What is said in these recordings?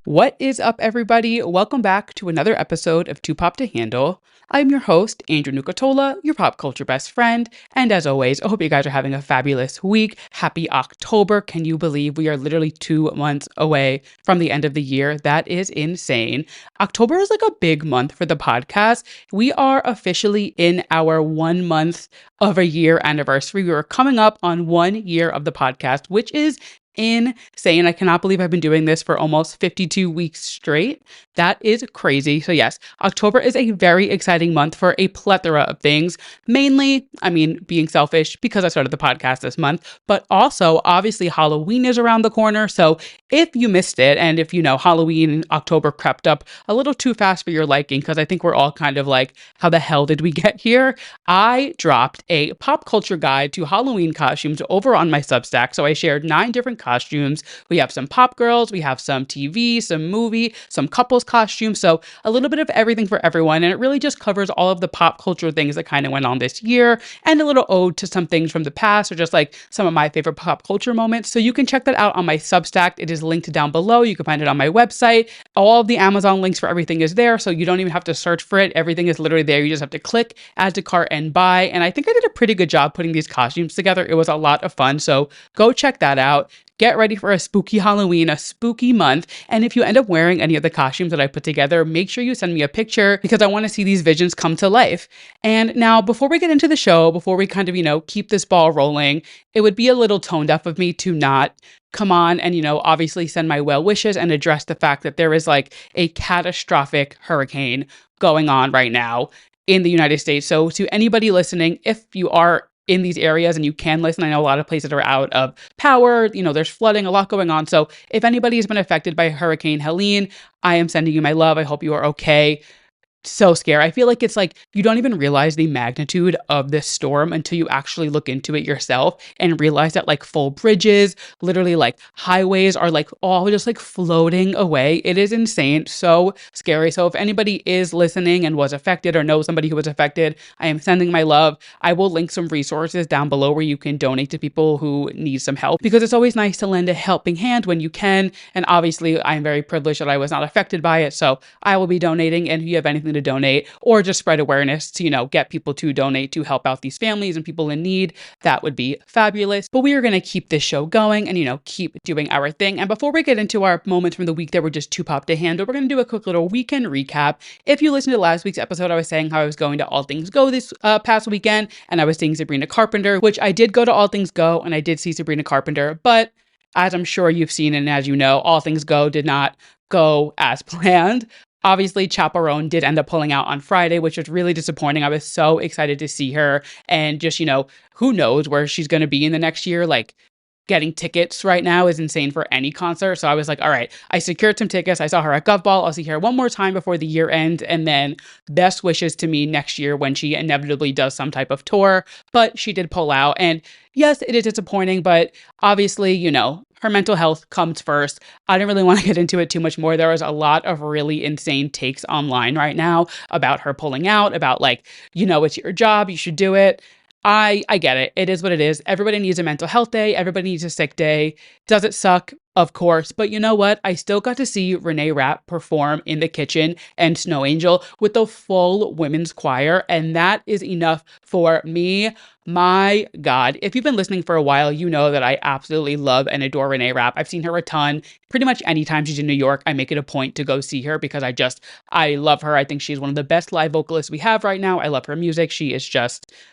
What is up, everybody? Welcome back to another episode of Too Pop to Handle. I'm your host, Andrew Nucatola, your pop culture best friend. And as always, I hope you guys are having a fabulous week. Happy October. Can you believe we are literally 2 months away from the end of the year? That is insane. October is like a big month for the podcast. We are officially in our 1 month of a year anniversary. We are coming up on 1 year of the podcast, which is insane. I cannot believe I've been doing this for almost 52 weeks straight. That is crazy. So yes, October is a very exciting month for a plethora of things. Mainly, being selfish because I started the podcast this month, but also obviously Halloween is around the corner. So if you missed it, and if Halloween in October crept up a little too fast for your liking, because I think we're all kind of like, how the hell did we get here? I dropped a pop culture guide to Halloween costumes over on my Substack. So I shared 9 different costumes. We have some pop girls, we have some TV, some movie, some couples costumes. So a little bit of everything for everyone. And it really just covers all of the pop culture things that kind of went on this year, and a little ode to some things from the past, or just like some of my favorite pop culture moments. So you can check that out on my Substack. It is linked down below. You can find it on my website. All of the Amazon links for everything is there. So you don't even have to search for it. Everything is literally there. You just have to click, add to cart, and buy. And I think I did a pretty good job putting these costumes together. It was a lot of fun. So go check that out. Get ready for a spooky Halloween, a spooky month. And if you end up wearing any of the costumes that I put together, make sure you send me a picture, because I want to see these visions come to life. And now, before we get into the show, before we kind of, keep this ball rolling, it would be a little tone deaf of me to not come on and, obviously send my well wishes and address the fact that there is like a catastrophic hurricane going on right now in the United States. So to anybody listening, if you are in these areas and you can listen, I know a lot of places are out of power, there's flooding, a lot going on. So if anybody has been affected by Hurricane Helene, I am sending you my love. I hope you are okay. So scary. I feel like it's like you don't even realize the magnitude of this storm until you actually look into it yourself and realize that like full bridges, literally like highways are like all just like floating away. It is insane. So scary. So if anybody is listening and was affected or knows somebody who was affected, I am sending my love. I will link some resources down below where you can donate to people who need some help, because it's always nice to lend a helping hand when you can. And obviously I'm very privileged that I was not affected by it. So I will be donating, and if you have anything to donate or just spread awareness to, get people to donate to help out these families and people in need, that would be fabulous. But we are going to keep this show going and, keep doing our thing. And before we get into our moments from the week that were just too pop to handle, we're going to do a quick little weekend recap. If you listened to last week's episode, I was saying how I was going to All Things Go this past weekend, and I was seeing Sabrina Carpenter, which I did go to All Things Go, and I did see Sabrina Carpenter. But as I'm sure you've seen, and as you know, All Things Go did not go as planned. Obviously, Chaperone did end up pulling out on Friday, which was really disappointing. I was so excited to see her, and just, who knows where she's going to be in the next year. Like, getting tickets right now is insane for any concert. So I was like, all right, I secured some tickets. I saw her at Gov Ball. I'll see her one more time before the year ends. And then best wishes to me next year when she inevitably does some type of tour. But she did pull out. And yes, it is disappointing, but obviously, her mental health comes first. I didn't really want to get into it too much more. There was a lot of really insane takes online right now about her pulling out, about like, it's your job, you should do it. I get it. It is what it is. Everybody needs a mental health day. Everybody needs a sick day. Does it suck? Of course. But you know what? I still got to see Renee Rapp perform in the kitchen and Snow Angel with the full women's choir. And that is enough for me. My God. If you've been listening for a while, you know that I absolutely love and adore Renee Rapp. I've seen her a ton. Pretty much anytime she's in New York, I make it a point to go see her, because I love her. I think she's one of the best live vocalists we have right now. I love her music.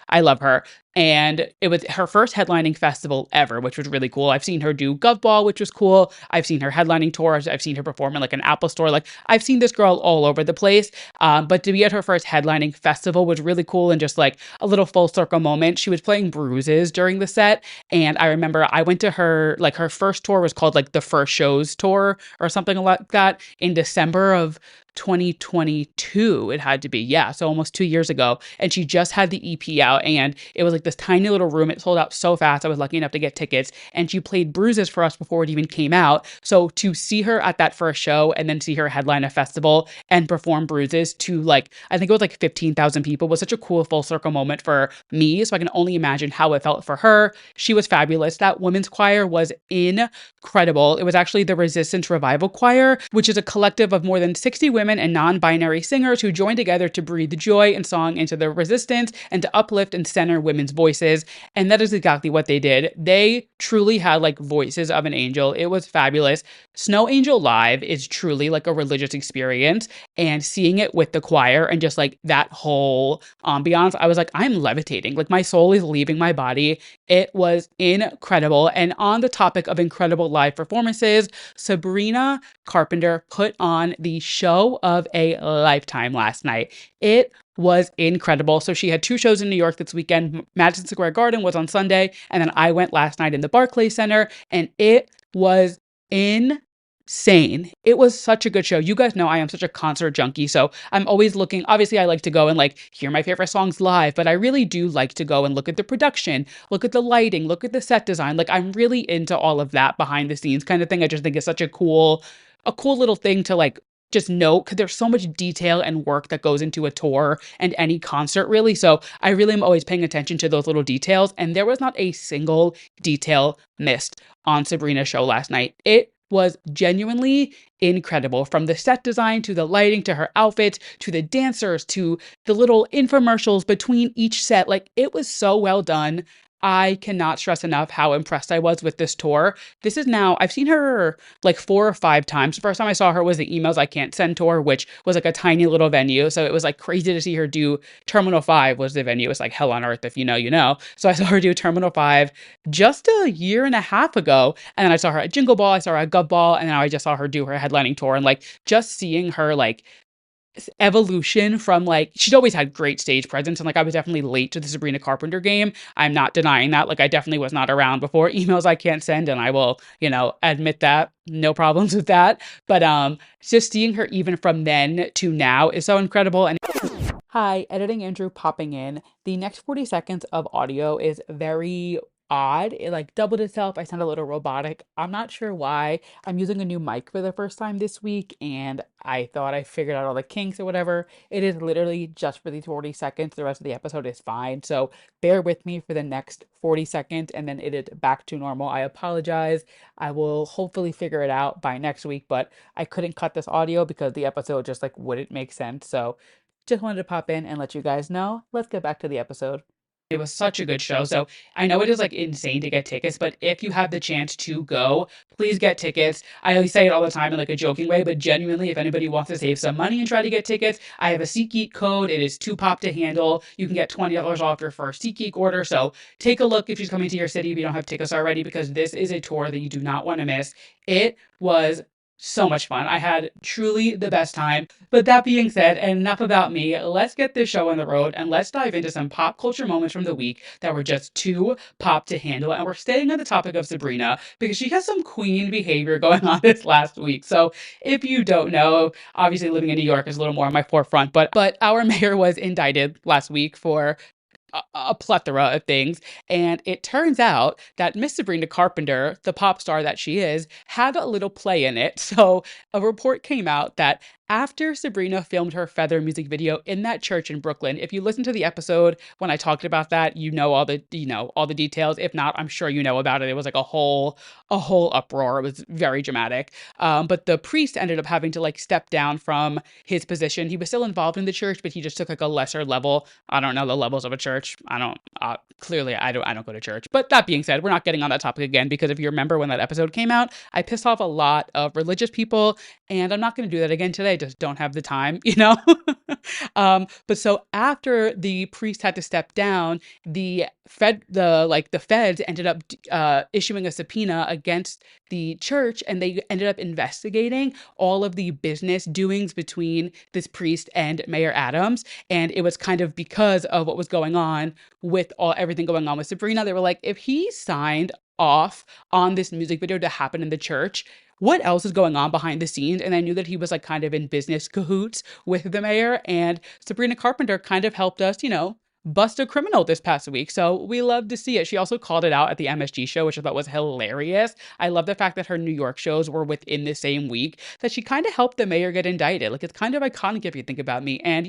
I love her. And it was her first headlining festival ever, which was really cool. I've seen her do Gov Ball, which was cool. I've seen her headlining tours. I've seen her perform in like an Apple store. Like, I've seen this girl all over the place. But to be at her first headlining festival was really cool, and just like a little full circle moment. She was playing Bruises during the set. And I remember I went to her first tour was called like the First Shows tour or something like that in December of 2022, it had to be. Yeah, so almost 2 years ago. And she just had the EP out, and it was like this tiny little room. It sold out so fast. I was lucky enough to get tickets, and she played Bruises for us before it even came out. So to see her at that first show and then see her headline a festival and perform Bruises to like, I think it was like 15,000 people was such a cool full circle moment for me. So I can only imagine how it felt for her. She was fabulous. That women's choir was incredible. It was actually the Resistance Revival Choir, which is a collective of more than 60 women and non-binary singers who joined together to breathe joy and song into the resistance and to uplift and center women's voices. And that is exactly what they did. They truly had like voices of an angel. It was fabulous. Snow Angel Live is truly like a religious experience, and seeing it with the choir and just like that whole ambiance, I was like, I'm levitating. Like my soul is leaving my body. It was incredible. And on the topic of incredible live performances, Sabrina Carpenter put on the show of a lifetime last night. It was incredible. So she had two shows in New York this weekend. Madison Square Garden was on Sunday, and then I went last night in the Barclays Center, and it was insane. It was such a good show. You guys know I am such a concert junkie, so I'm always looking. Obviously, I like to go and like hear my favorite songs live, but I really do like to go and look at the production, look at the lighting, look at the set design. Like I'm really into all of that behind the scenes kind of thing. I just think it's such a cool little thing to like just note, because there's so much detail and work that goes into a tour and any concert really. So I really am always paying attention to those little details. And there was not a single detail missed on Sabrina's show last night. It was genuinely incredible, from the set design to the lighting to her outfits to the dancers to the little infomercials between each set. Like it was so well done. I cannot stress enough how impressed I was with this tour. This is now, I've seen her like 4 or 5 times. The first time I saw her was the Emails I Can't Send tour, which was like a tiny little venue. So it was like crazy to see her do Terminal 5 was the venue. It's like hell on earth. If you know, you know. So I saw her do Terminal 5 just a year and a half ago. And then I saw her at Jingle Ball, I saw her at Gov Ball, and now I just saw her do her headlining tour. And like just seeing her like evolution from like, she'd always had great stage presence, and like I was definitely late to the Sabrina Carpenter game. I'm not denying that. Like I definitely was not around before Emails I Can't Send, and I will, admit that. No problems with that. But just seeing her even from then to now is so incredible. And hi, editing Andrew popping in. The next 40 seconds of audio is very odd. It like doubled itself. I sound a little robotic. I'm not sure why. I'm using a new mic for the first time this week, and I thought I figured out all the kinks or whatever. It is literally just for these 40 seconds. The rest of the episode is fine. So bear with me for the next 40 seconds, and then it is back to normal. I apologize. I will hopefully figure it out by next week, but I couldn't cut this audio because the episode just like wouldn't make sense. So just wanted to pop in and let you guys know. Let's get back to the episode. It was such a good show. So I know it is like insane to get tickets, but if you have the chance to go, please get tickets. I always say it all the time in like a joking way, but genuinely, if anybody wants to save some money and try to get tickets, I have a SeatGeek code. It is 2pop to handle. You can get $20 off your first SeatGeek order. So take a look if she's coming to your city if you don't have tickets already, because this is a tour that you do not want to miss. It was so much fun. I had truly the best time. But that being said, enough about me. Let's get this show on the road and let's dive into some pop culture moments from the week that were just too pop to handle. And we're staying on the topic of Sabrina because she has some queen behavior going on this last week. So if you don't know, obviously living in New York is a little more on my forefront, but our mayor was indicted last week for a plethora of things. And it turns out that Miss Sabrina Carpenter, the pop star that she is, had a little play in it. So a report came out that after Sabrina filmed her Feather music video in that church in Brooklyn, if you listen to the episode when I talked about that, you know all the details. If not, I'm sure you know about it. It was like a whole uproar. It was very dramatic. But the priest ended up having to like step down from his position. He was still involved in the church, but he just took like a lesser level. I don't know the levels of a church. I don't clearly I don't go to church. But that being said, we're not getting on that topic again, because if you remember when that episode came out, I pissed off a lot of religious people, and I'm not going to do that again today. Just don't have the time, but so after the priest had to step down, the feds ended up issuing a subpoena against the church, and they ended up investigating all of the business doings between this priest and Mayor Adams. And it was kind of because of what was going on with everything going on with Sabrina. They were like, if he signed off on this music video to happen in the church, what else is going on behind the scenes. And I knew that he was like kind of in business cahoots with the mayor. And Sabrina Carpenter kind of helped us, bust a criminal this past week. So we love to see it. She also called it out at the MSG show, which I thought was hilarious. I love the fact that her New York shows were within the same week, that she kind of helped the mayor get indicted. Like, it's kind of iconic if you think about me. And,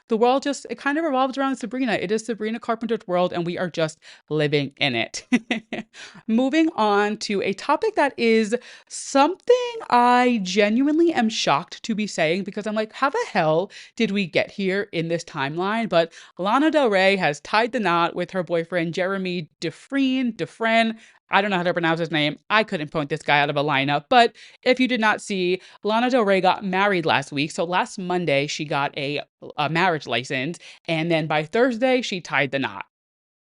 the world just, it kind of revolves around Sabrina. It is Sabrina Carpenter's world, and we are just living in it. Moving on to a topic that is something I genuinely am shocked to be saying, because I'm like, how the hell did we get here in this timeline? But Lana Del Rey has tied the knot with her boyfriend, Jeremy Dufrene. I don't know how to pronounce his name. I couldn't point this guy out of a lineup. But if you did not see, Lana Del Rey got married last week. So last Monday, she got a marriage license. And then by Thursday, she tied the knot.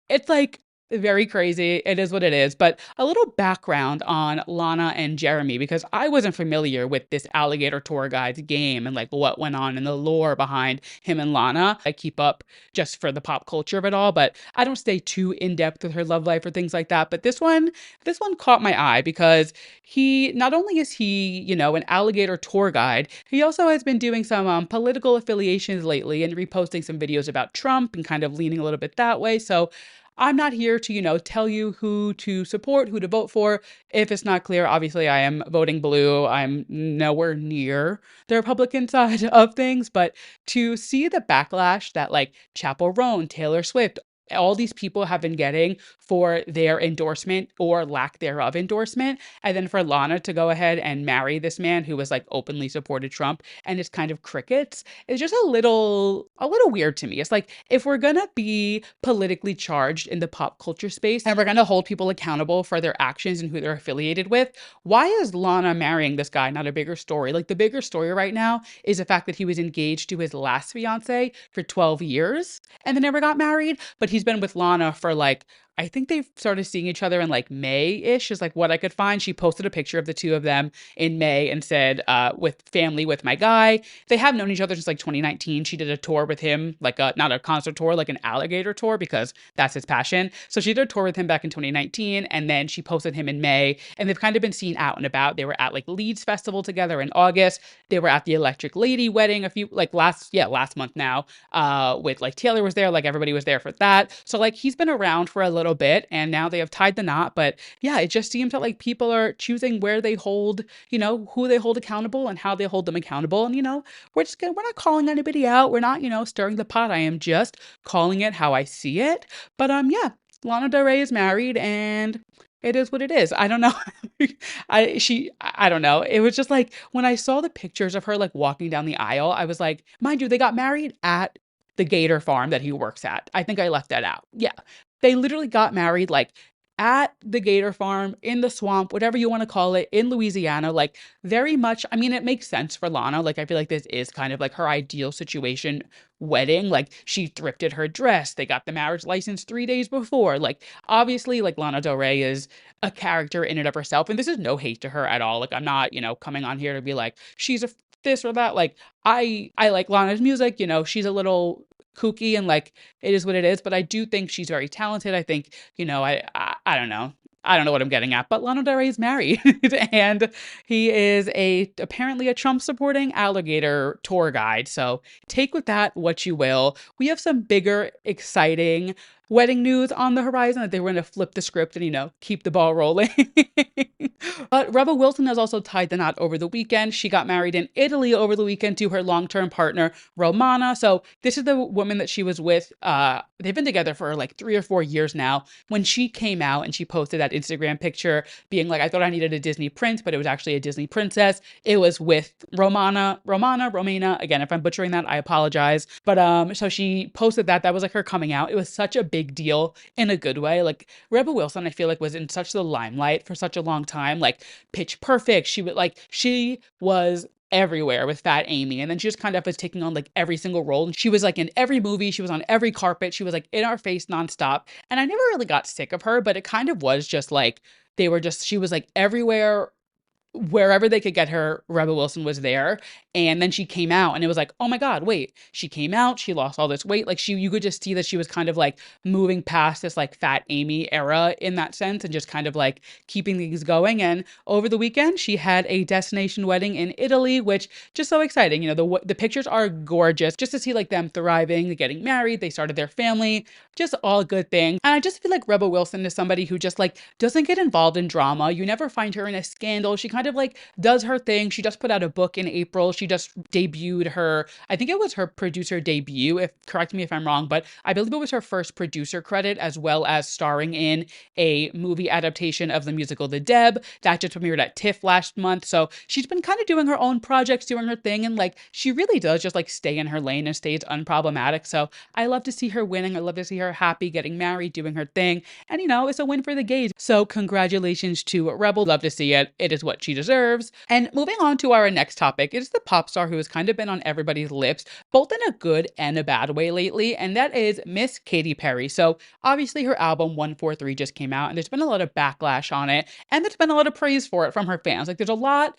It's like very crazy. It is what it is. But a little background on Lana and Jeremy, because I wasn't familiar with this alligator tour guide's game and like what went on in the lore behind him and Lana. I keep up just for the pop culture of it all, but I don't stay too in depth with her love life or things like that. But this one caught my eye because he, not only is he, an alligator tour guide, he also has been doing some political affiliations lately and reposting some videos about Trump and kind of leaning a little bit that way. So I'm not here to, tell you who to support, who to vote for. If it's not clear, obviously I am voting blue. I'm nowhere near the Republican side of things, but to see the backlash that like Chappell Roan, Taylor Swift, all these people have been getting for their endorsement or lack thereof endorsement, and then for Lana to go ahead and marry this man who was like openly supported Trump and it's kind of crickets, is just a little weird to me. It's like, if we're gonna be politically charged in the pop culture space and we're gonna hold people accountable for their actions and who they're affiliated with, why is Lana marrying this guy not a bigger story? Like, the bigger story right now is the fact that he was engaged to his last fiance for 12 years and they never got married, but he's been with Lana for like, I think they've started seeing each other in like May-ish is like what I could find. She posted a picture of the two of them in May and said, with family with my guy. They have known each other since like 2019. She did a tour with him, like not a concert tour, like an alligator tour, because that's his passion. So she did a tour with him back in 2019, and then she posted him in May, and they've kind of been seen out and about. They were at like Leeds Festival together in August. They were at the Electric Lady wedding last month now, with like Taylor was there, like everybody was there for that. So like he's been around for a little bit, and now they have tied the knot. But yeah, it just seems that like people are choosing where they hold, who they hold accountable and how they hold them accountable. And we're not calling anybody out. We're not, stirring the pot. I am just calling it how I see it. But yeah, Lana Del Rey is married, and it is what it is. I don't know. I don't know. It was just like when I saw the pictures of her like walking down the aisle, I was like, mind you, they got married at the gator farm that he works at. I think I left that out. Yeah. They literally got married like at the gator farm, in the swamp, whatever you want to call it, in Louisiana. Like, very much, I mean, it makes sense for Lana. Like, I feel like this is kind of like her ideal situation wedding. Like, she thrifted her dress. They got the marriage license 3 days before. Like, obviously, like, Lana Del Rey is a character in and of herself. And this is no hate to her at all. Like, I'm not, coming on here to be like, she's a this or that. Like, I like Lana's music. She's a little kooky and like it is what it is, but I do think she's very talented. I think, I don't know. I don't know what I'm getting at, but Lana Del Rey is married and he is apparently a Trump supporting alligator tour guide. So take with that what you will. We have some bigger, exciting wedding news on the horizon that they were going to flip the script and, keep the ball rolling. But Rebel Wilson has also tied the knot over the weekend. She got married in Italy over the weekend to her long-term partner, Romana. So this is the woman that she was with. They've been together for like 3 or 4 years now. When she came out and she posted that Instagram picture being like, I thought I needed a Disney prince, but it was actually a Disney princess. It was with Romana. Again, if I'm butchering that, I apologize. But so she posted that. That was like her coming out. It was such a big deal in a good way. Like, Rebel Wilson, I feel like, was in such the limelight for such a long time. Like, Pitch Perfect. She was everywhere with Fat Amy, and then she just kind of was taking on like every single role. She was like in every movie, she was on every carpet, she was like in our face nonstop, and I never really got sick of her, but it kind of was just like she was like everywhere wherever they could get her, Rebel Wilson was there. And then she came out and it was like, oh my God, wait, she came out, she lost all this weight. Like you could just see that she was kind of like moving past this like fat Amy era in that sense and just kind of like keeping things going. And over the weekend, she had a destination wedding in Italy, which just so exciting. You know, the pictures are gorgeous just to see like them thriving, getting married, they started their family, just all good things. And I just feel like Rebel Wilson is somebody who just like doesn't get involved in drama. You never find her in a scandal. She kind of like does her thing. She just put out a book in April. She just debuted her, I think it was her producer debut, if correct me if I'm wrong, but I believe it was her first producer credit as well as starring in a movie adaptation of the musical The Deb that just premiered at TIFF last month. So she's been kind of doing her own projects, doing her thing, and like she really does just like stay in her lane and stays unproblematic. So I love to see her winning. I love to see her happy, getting married, doing her thing. And you know, it's a win for the gays. So congratulations to Rebel. Love to see it. It is what she deserves. And moving on to our next topic, it is the pop star who has kind of been on everybody's lips, both in a good and a bad way lately, and that is Miss Katy Perry. So obviously her album 143 just came out, and there's been a lot of backlash on it, and there's been a lot of praise for it from her fans. Like there's a lot.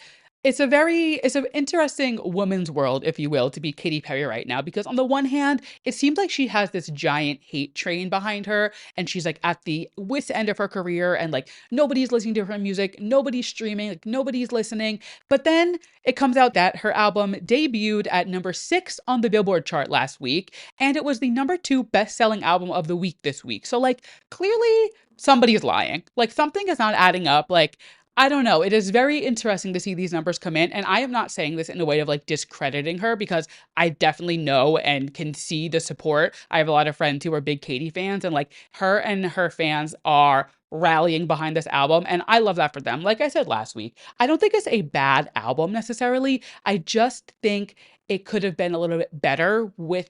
It's an interesting woman's world, if you will, to be Katy Perry right now, because on the one hand, it seems like she has this giant hate train behind her, and she's like at the wit's end of her career, and like nobody's listening to her music, nobody's streaming, like nobody's listening. But then it comes out that her album debuted at number 6 on the Billboard chart last week, and it was the number 2 best-selling album of the week this week. So like clearly somebody is lying. Like something is not adding up. Like I don't know. It is very interesting to see these numbers come in. And I am not saying this in a way of like discrediting her because I definitely know and can see the support. I have a lot of friends who are big Katy fans, and like her and her fans are rallying behind this album. And I love that for them. Like I said last week, I don't think it's a bad album necessarily. I just think it could have been a little bit better with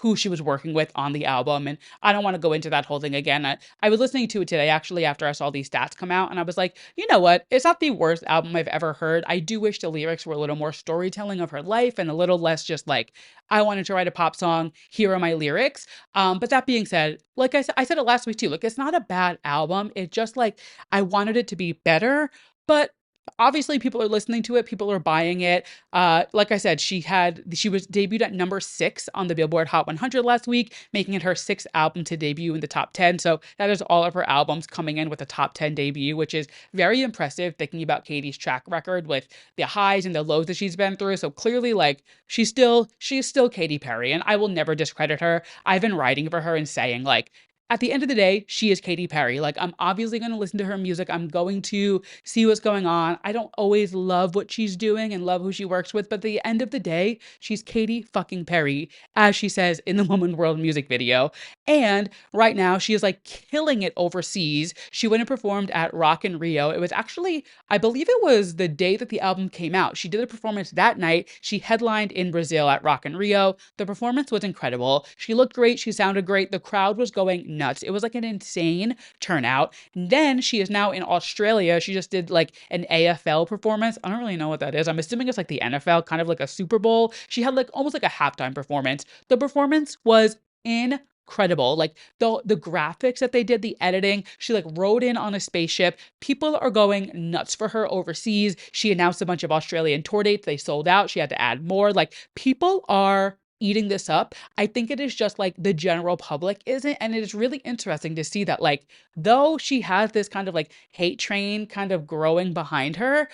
who she was working with on the album. And I don't want to go into that whole thing again. I was listening to it today, actually, after I saw these stats come out. And I was like, you know what? It's not the worst album I've ever heard. I do wish the lyrics were a little more storytelling of her life and a little less just like, I wanted to write a pop song. Here are my lyrics. But that being said, like I said it last week too, like it's not a bad album. It just like, I wanted it to be better. But obviously people are listening to it, people are buying it. Like I said, she was debuted at number 6 on the Billboard Hot 100 last week, making it her 6th album to debut in the top 10. So that is all of her albums coming in with a top 10 debut, which is very impressive thinking about Katy's track record with the highs and the lows that she's been through. So clearly like she's still Katy Perry, and I will never discredit her. I've been writing for her and saying like, at the end of the day, she is Katy Perry. Like, I'm obviously going to listen to her music. I'm going to see what's going on. I don't always love what she's doing and love who she works with, but at the end of the day, she's Katy fucking Perry, as she says in the Woman World music video. And right now, she is like killing it overseas. She went and performed at Rock in Rio. It was actually, I believe it was the day that the album came out. She did a performance that night. She headlined in Brazil at Rock in Rio. The performance was incredible. She looked great. She sounded great. The crowd was going nuts. It was like an insane turnout. And then she is now in Australia. She just did like an AFL performance. I don't really know what that is. I'm assuming it's like the NFL, kind of like a Super Bowl. She had like almost like a halftime performance. The performance was incredible. Like the graphics that they did, the editing, she like rode in on a spaceship. People are going nuts for her overseas. She announced a bunch of Australian tour dates. They sold out. She had to add more. Like people are eating this up. I think it is just like the general public isn't. And it is really interesting to see that like, though she has this kind of like hate train kind of growing behind her,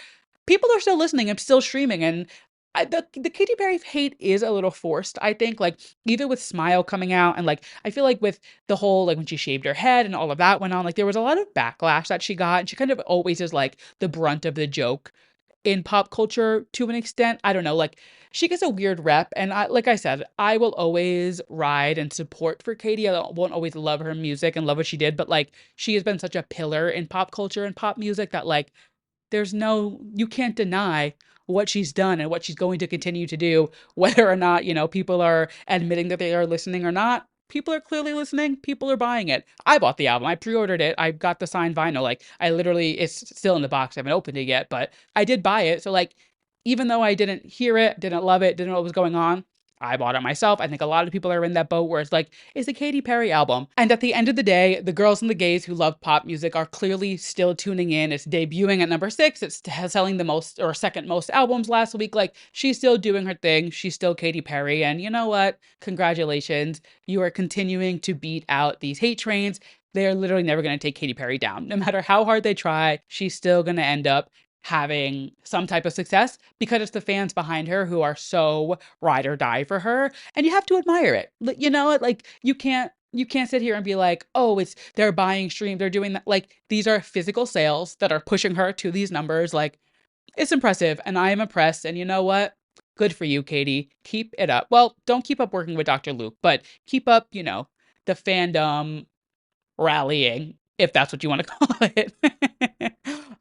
people are still listening and still streaming. And the Katy Perry hate is a little forced, I think, like either with Smile coming out and like I feel like with the whole like when she shaved her head and all of that went on, like there was a lot of backlash that she got, and she kind of always is like the brunt of the joke in pop culture to an extent. I don't know, like she gets a weird rep, and like I said, I will always ride and support for Katy. I won't always love her music and love what she did, but like she has been such a pillar in pop culture and pop music that like you can't deny what she's done and what she's going to continue to do, whether or not, people are admitting that they are listening or not. People are clearly listening. People are buying it. I bought the album. I pre-ordered it. I got the signed vinyl. Like I literally, it's still in the box. I haven't opened it yet, but I did buy it. So like, even though I didn't hear it, didn't love it, didn't know what was going on, I bought it myself. I think a lot of people are in that boat where it's like, it's a Katy Perry album. And at the end of the day, the girls and the gays who love pop music are clearly still tuning in. It's debuting at number 6. It's selling the most or second most albums last week. Like, she's still doing her thing. She's still Katy Perry. And you know what? Congratulations. You are continuing to beat out these hate trains. They're literally never going to take Katy Perry down. No matter how hard they try, she's still going to end up having some type of success because it's the fans behind her who are so ride or die for her, and you have to admire it. You know, like you can't sit here and be like, oh, it's they're buying streams, they're doing that. Like, these are physical sales that are pushing her to these numbers. Like, it's impressive, and I am impressed. And you know what? Good for you, Katy. Keep it up. Well, don't keep up working with Dr. Luke, but keep up, the fandom rallying, if that's what you want to call it.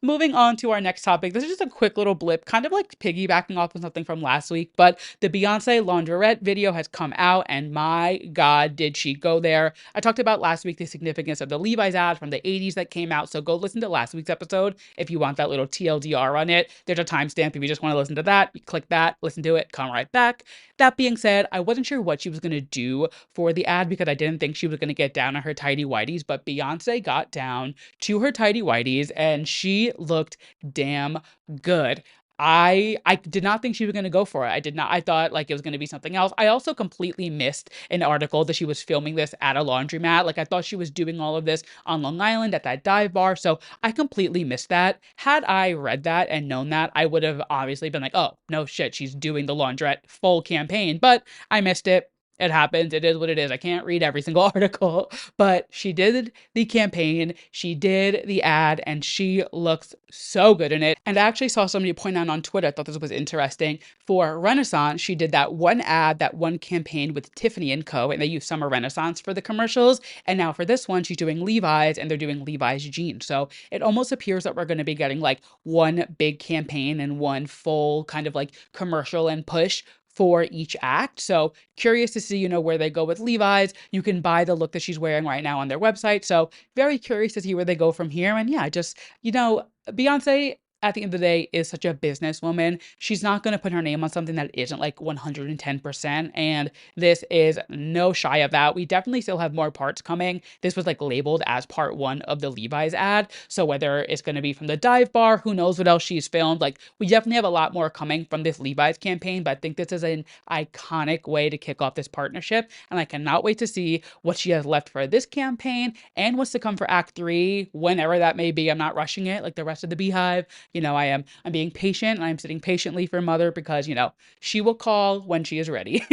Moving on to our next topic. This is just a quick little blip, kind of like piggybacking off of something from last week, but the Beyoncé Launderette video has come out, and my God, did she go there. I talked about last week the significance of the Levi's ad from the 80s that came out, so go listen to last week's episode if you want that little TLDR on it. There's a timestamp if you just want to listen to that. You click that, listen to it, come right back. That being said, I wasn't sure what she was going to do for the ad because I didn't think she was going to get down on her tidy whities, but Beyoncé got down to her tidy whities and she looked damn good. I did not think she was going to go for it. I did not. I thought like it was going to be something else. I also completely missed an article that she was filming this at a laundromat. Like, I thought she was doing all of this on Long Island at that dive bar. So I completely missed that. Had I read that and known that, I would have obviously been like, oh, no shit, she's doing the laundrette full campaign. But I missed it. It happens. It is what it is. I can't read every single article, but she did the campaign, she did the ad, and she looks so good in it. And I actually saw somebody point out on Twitter, I thought this was interesting. For Renaissance, she did that one ad, that one campaign with Tiffany & Co., and they used Summer Renaissance for the commercials. And now for this one, she's doing Levi's, and they're doing Levi's jeans. So it almost appears that we're going to be getting like one big campaign and one full kind of like commercial and push for each act. So curious to see, where they go with Levi's. You can buy the look that she's wearing right now on their website. So very curious to see where they go from here. And yeah, just, Beyonce at the end of the day is such a businesswoman. She's not going to put her name on something that isn't like 110%. And this is no shy of that. We definitely still have more parts coming. This was like labeled as part 1 of the Levi's ad. So whether it's going to be from the dive bar, who knows what else she's filmed. Like, we definitely have a lot more coming from this Levi's campaign, but I think this is an iconic way to kick off this partnership. And I cannot wait to see what she has left for this campaign and what's to come for Act 3, whenever that may be. I'm not rushing it like the rest of the Beehive. I'm being patient, and I'm sitting patiently for Mother because, she will call when she is ready.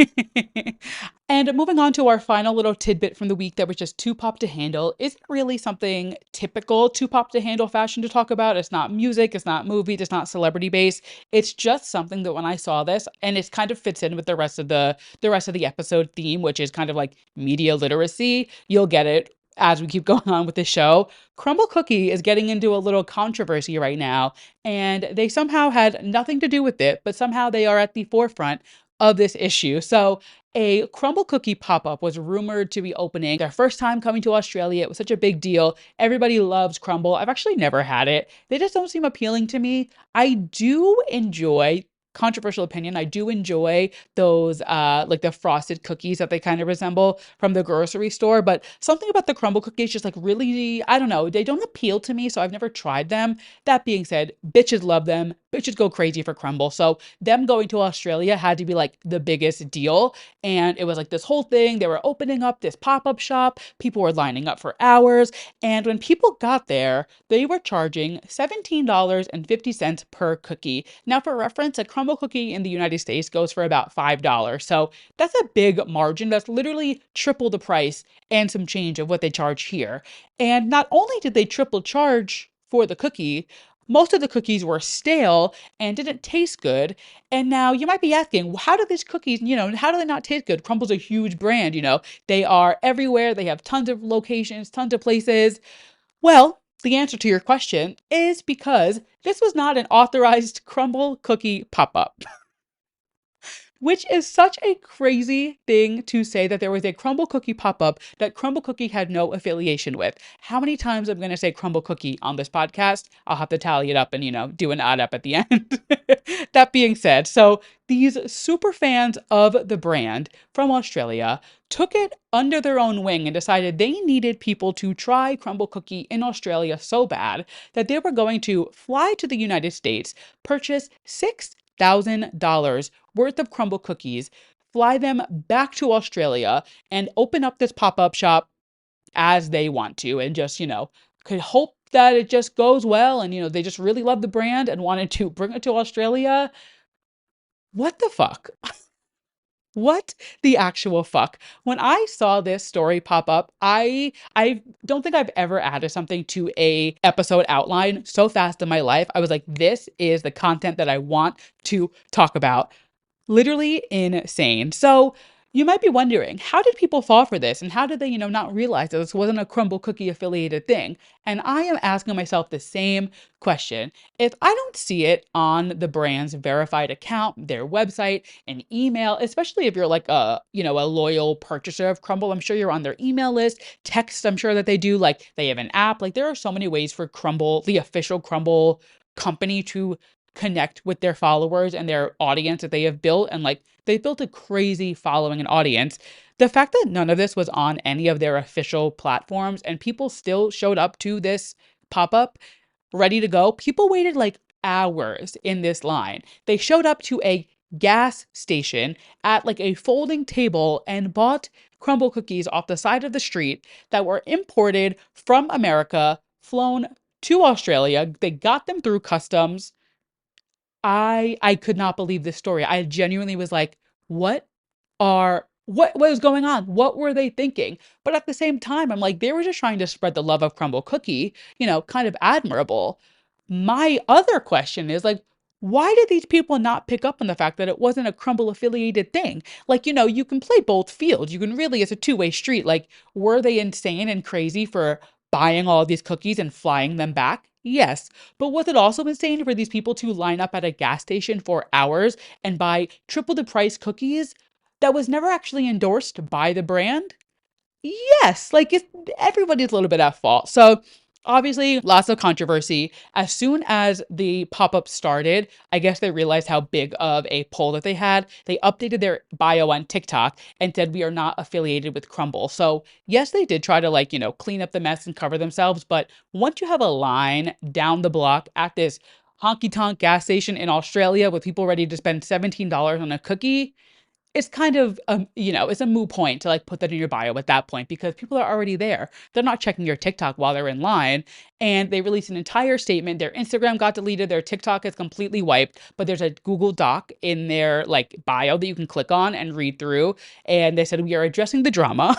And moving on to our final little tidbit from the week that was just too pop to handle. Isn't really something typical too pop to handle fashion to talk about. It's not music, it's not movies, it's not celebrity based. It's just something that when I saw this, and it kind of fits in with the rest of the episode theme, which is kind of like media literacy. You'll get it as we keep going on with the show. Crumbl Cookie is getting into a little controversy right now, and they somehow had nothing to do with it, but somehow they are at the forefront of this issue. So a Crumbl Cookie pop-up was rumored to be opening their first time coming to Australia. It was such a big deal. Everybody loves Crumbl. I've actually never had it. They just don't seem appealing to me. I do enjoy, controversial opinion, I do enjoy those like the frosted cookies that they kind of resemble from the grocery store, but something about the Crumbl cookies just like really, I don't know, they don't appeal to me, so I've never tried them. That being said, bitches love them. Bitches go crazy for Crumbl. So them going to Australia had to be like the biggest deal. And it was like this whole thing. They were opening up this pop-up shop. People were lining up for hours. And when people got there, they were charging $17.50 per cookie. Now, for reference, a Crumbl cookie in the United States goes for about $5. So that's a big margin. That's literally triple the price and some change of what they charge here. And not only did they triple charge for the cookie, most of the cookies were stale and didn't taste good. And now you might be asking, how do these cookies, how do they not taste good? Crumbl's a huge brand, they are everywhere. They have tons of locations, tons of places. Well, the answer to your question is because this was not an authorized Crumbl cookie pop-up. which is such a crazy thing to say that there was a Crumbl Cookie pop-up that Crumbl Cookie had no affiliation with. How many times I'm going to say Crumbl Cookie on this podcast? I'll have to tally it up and, do an add up at the end. That being said, so these super fans of the brand from Australia took it under their own wing and decided they needed people to try Crumbl Cookie in Australia so bad that they were going to fly to the United States, purchase $6,000 worth of Crumbl Cookies, fly them back to Australia, and open up this pop-up shop as they want to, and just, could hope that it just goes well, and, they just really love the brand and wanted to bring it to Australia. What the fuck? What the actual fuck? When I saw this story pop up, I don't think I've ever added something to a episode outline so fast in my life. I was like, this is the content that I want to talk about. Literally insane. So you might be wondering, how did people fall for this? And how did they, not realize that this wasn't a Crumbl Cookie affiliated thing? And I am asking myself the same question. If I don't see it on the brand's verified account, their website, an email, especially if you're like a loyal purchaser of Crumbl, I'm sure you're on their email list, text, I'm sure that they do, like they have an app. Like there are so many ways for Crumbl, the official Crumbl company, to connect with their followers and their audience that they have built. And like they built a crazy following and audience. The fact that none of this was on any of their official platforms and people still showed up to this pop-up ready to go. People waited like hours in this line. They showed up to a gas station at like a folding table and bought Crumbl Cookies off the side of the street that were imported from America, flown to Australia. They got them through customs. I could not believe this story. I genuinely was like, what was going on? What were they thinking? But at the same time, I'm like, they were just trying to spread the love of Crumbl Cookie, kind of admirable. My other question is like, why did these people not pick up on the fact that it wasn't a Crumbl affiliated thing? Like, you can play both fields. You can really, it's a two-way street. Like, were they insane and crazy for buying all these cookies and flying them back? Yes. But was it also insane for these people to line up at a gas station for hours and buy triple the price cookies that was never actually endorsed by the brand? Yes, like everybody's a little bit at fault. So obviously lots of controversy. As soon as the pop-up started, I guess they realized how big of a pull that they had. They updated their bio on TikTok and said we are not affiliated with Crumbl. So yes, they did try to clean up the mess and cover themselves. But once you have a line down the block at this honky-tonk gas station in Australia with people ready to spend $17 on a cookie, it's kind of, it's a moot point to like put that in your bio at that point because people are already there. They're not checking your TikTok while they're in line. And they released an entire statement. Their Instagram got deleted. Their TikTok is completely wiped, but there's a Google Doc in their like bio that you can click on and read through. And they said, we are addressing the drama.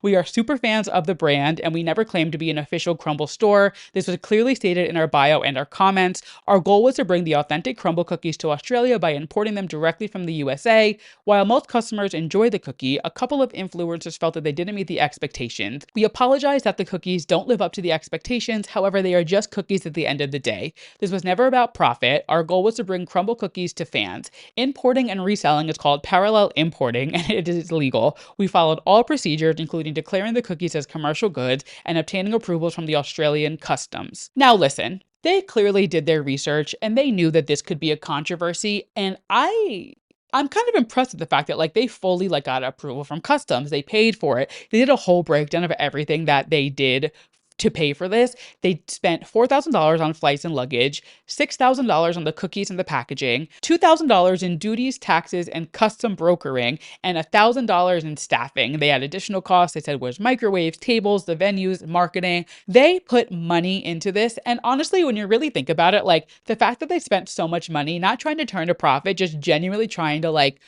We are super fans of the brand and we never claimed to be an official Crumbl store. This was clearly stated in our bio and our comments. Our goal was to bring the authentic Crumbl cookies to Australia by importing them directly from the USA. While most customers enjoy the cookie, a couple of influencers felt that they didn't meet the expectations. We apologize that the cookies don't live up to the expectations. However, they are just cookies at the end of the day. This was never about profit. Our goal was to bring Crumbl cookies to fans. Importing and reselling is called parallel importing, and it is legal. We followed all procedures, including declaring the cookies as commercial goods and obtaining approvals from the Australian customs. Now listen, they clearly did their research and they knew that this could be a controversy, and I'm kind of impressed with the fact that like they fully like got approval from customs. They paid for it. They did a whole breakdown of everything that they did to pay for this. They spent $4,000 on flights and luggage, $6,000 on the cookies and the packaging, $2,000 in duties, taxes, and custom brokering, and $1,000 in staffing. They had additional costs. They said was microwaves, tables, the venues, marketing. They put money into this. And honestly, when you really think about it, like the fact that they spent so much money, not trying to turn a profit, just genuinely trying to like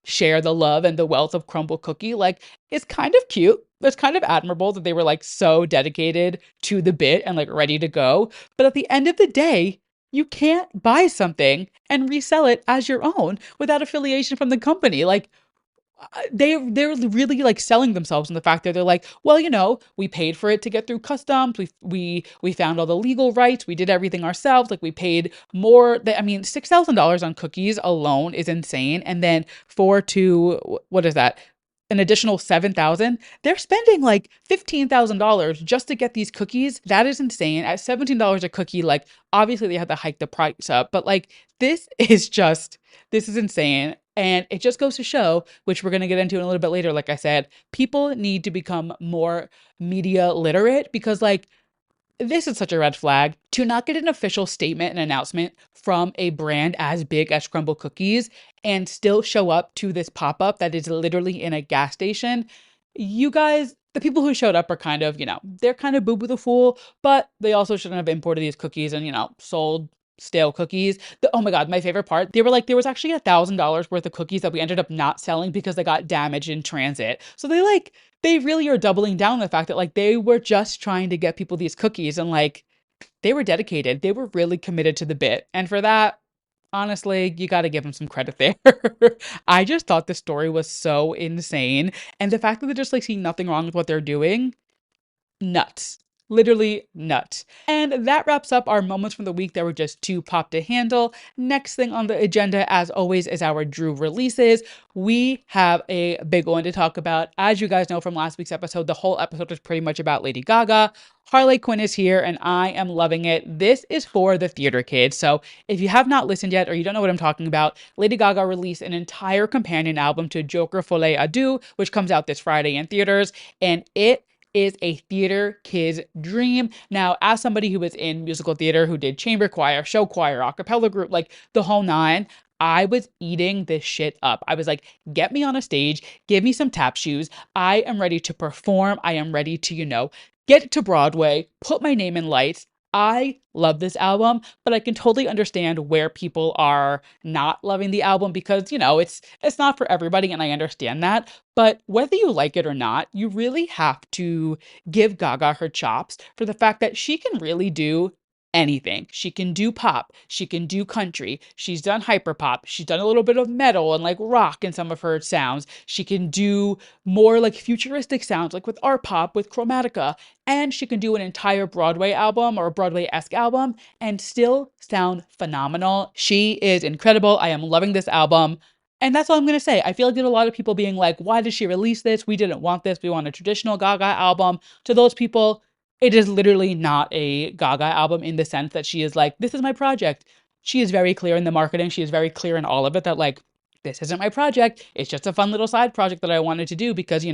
share the love and the wealth of Crumbl Cookie, like it's kind of cute. It's kind of admirable that they were like so dedicated to the bit and like ready to go. But at the end of the day, you can't buy something and resell it as your own without affiliation from the company. Like, they're really like selling themselves in the fact that they're like, well, we paid for it to get through customs. We found all the legal rights. We did everything ourselves. Like we paid more. I mean, $6,000 on cookies alone is insane. And then what is that? An additional 7,000. They're spending like $15,000 just to get these cookies. That is insane. At $17 a cookie, like obviously they have to hike the price up, but like this is insane. And it just goes to show, which we're going to get into in a little bit later, like I said, people need to become more media literate because, like, this is such a red flag to not get an official statement and announcement from a brand as big as Crumbl Cookies and still show up to this pop up that is literally in a gas station. You guys, the people who showed up are kind of, they're kind of boo boo the fool, but they also shouldn't have imported these cookies and, sold stale cookies. Oh my God, my favorite part, they were like, there was actually $1,000 worth of cookies that we ended up not selling because they got damaged in transit. So they really are doubling down on the fact that like they were just trying to get people these cookies and like they were dedicated. They were really committed to the bit. And for that, honestly, you got to give them some credit there. I just thought the story was so insane. And the fact that they're just like seeing nothing wrong with what they're doing, nuts. Literally nuts. And that wraps up our moments from the week that were just too pop to handle. Next thing on the agenda, as always, is our Drew releases. We have a big one to talk about. As you guys know from last week's episode, the whole episode was pretty much about Lady Gaga. Harlequin is here and I am loving it. This is for the theater kids. So if you have not listened yet or you don't know what I'm talking about, Lady Gaga released an entire companion album to Joker Folie à Deux, which comes out this Friday in theaters. And it is a theater kid's dream. Now, as somebody who was in musical theater, who did chamber choir, show choir, a cappella group, like the whole nine, I was eating this shit up. I was like, get me on a stage, give me some tap shoes. I am ready to perform. I am ready to, get to Broadway, put my name in lights. I love this album, but I can totally understand where people are not loving the album because, it's not for everybody and I understand that. But whether you like it or not, you really have to give Gaga her chops for the fact that she can really do anything. She can do pop, she can do country, she's done hyperpop, she's done a little bit of metal and like rock in some of her sounds. She can do more like futuristic sounds like with art pop with Chromatica, and she can do an entire Broadway album or a Broadway-esque album and still sound phenomenal. She is incredible. I am loving this album. And that's all I'm going to say. I feel like there's a lot of people being like, why did she release this? We didn't want this. We want a traditional Gaga album. To those people, it is literally not a Gaga album in the sense that she is like, this is my project. She is very clear in the marketing. She is very clear in all of it that like, this isn't my project. It's just a fun little side project that I wanted to do because,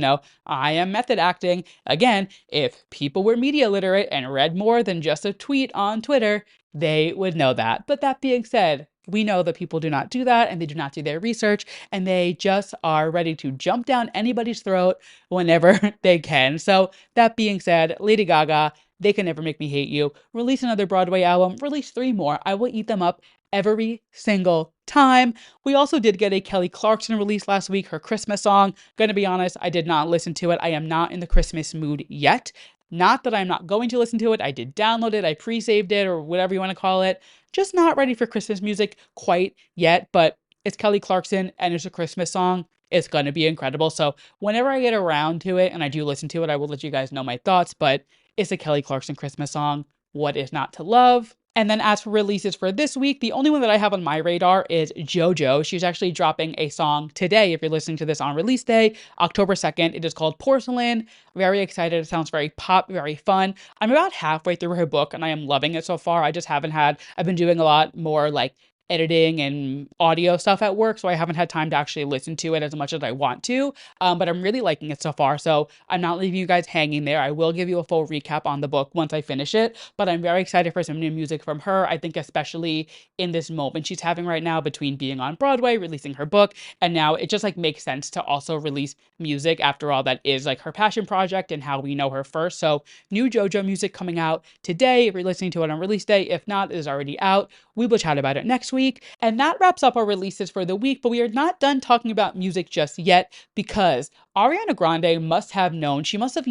I am method acting. Again, if people were media literate and read more than just a tweet on Twitter, they would know that. But that being said, we know that people do not do that and they do not do their research and they just are ready to jump down anybody's throat whenever they can. So that being said, Lady Gaga, They Can Never Make Me Hate You, release another Broadway album, release 3 more. I will eat them up every single time. We also did get a Kelly Clarkson release last week, her Christmas song. Gonna be honest, I did not listen to it. I am not in the Christmas mood yet. Not that I'm not going to listen to it. I did download it, I pre-saved it, or whatever you want to call it. Just not ready for Christmas music quite yet, but it's Kelly Clarkson and it's a Christmas song. It's going to be incredible. So whenever I get around to it and I do listen to it, I will let you guys know my thoughts, but it's a Kelly Clarkson Christmas song. What is not to love? And then as for releases for this week, the only one that I have on my radar is JoJo. She's actually dropping a song today, if you're listening to this on release day, October 2nd. It is called Porcelain. Very excited. It sounds very pop, very fun. I'm about halfway through her book and I am loving it so far. I've been doing a lot more like editing and audio stuff at work, so I haven't had time to actually listen to it as much as I want to, but I'm really liking it so far, so I'm not leaving you guys hanging there. I will give you a full recap on the book once I finish it, but I'm very excited for some new music from her. I think especially in this moment she's having right now between being on Broadway, releasing her book, and now it just like makes sense to also release music. After all, that is like her passion project and how we know her first. So new JoJo music coming out today if you're listening to it on release day. If not, it is already out. We will chat about it next week. week. And that wraps up our releases for the week, but we are not done talking about music just yet because Ariana Grande must have known, she must have,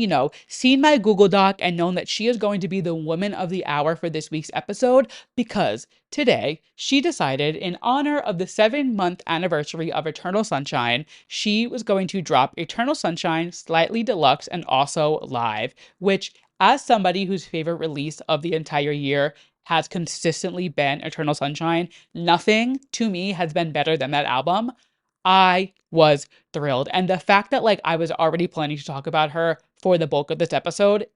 seen my Google Doc and known that she is going to be the woman of the hour for this week's episode because today she decided, in honor of the 7-month anniversary of Eternal Sunshine, she was going to drop Eternal Sunshine slightly deluxe and also live, which, as somebody whose favorite release of the entire year has consistently been Eternal Sunshine, nothing to me has been better than that album. I was thrilled. And the fact that I was already planning to talk about her for the bulk of this episode,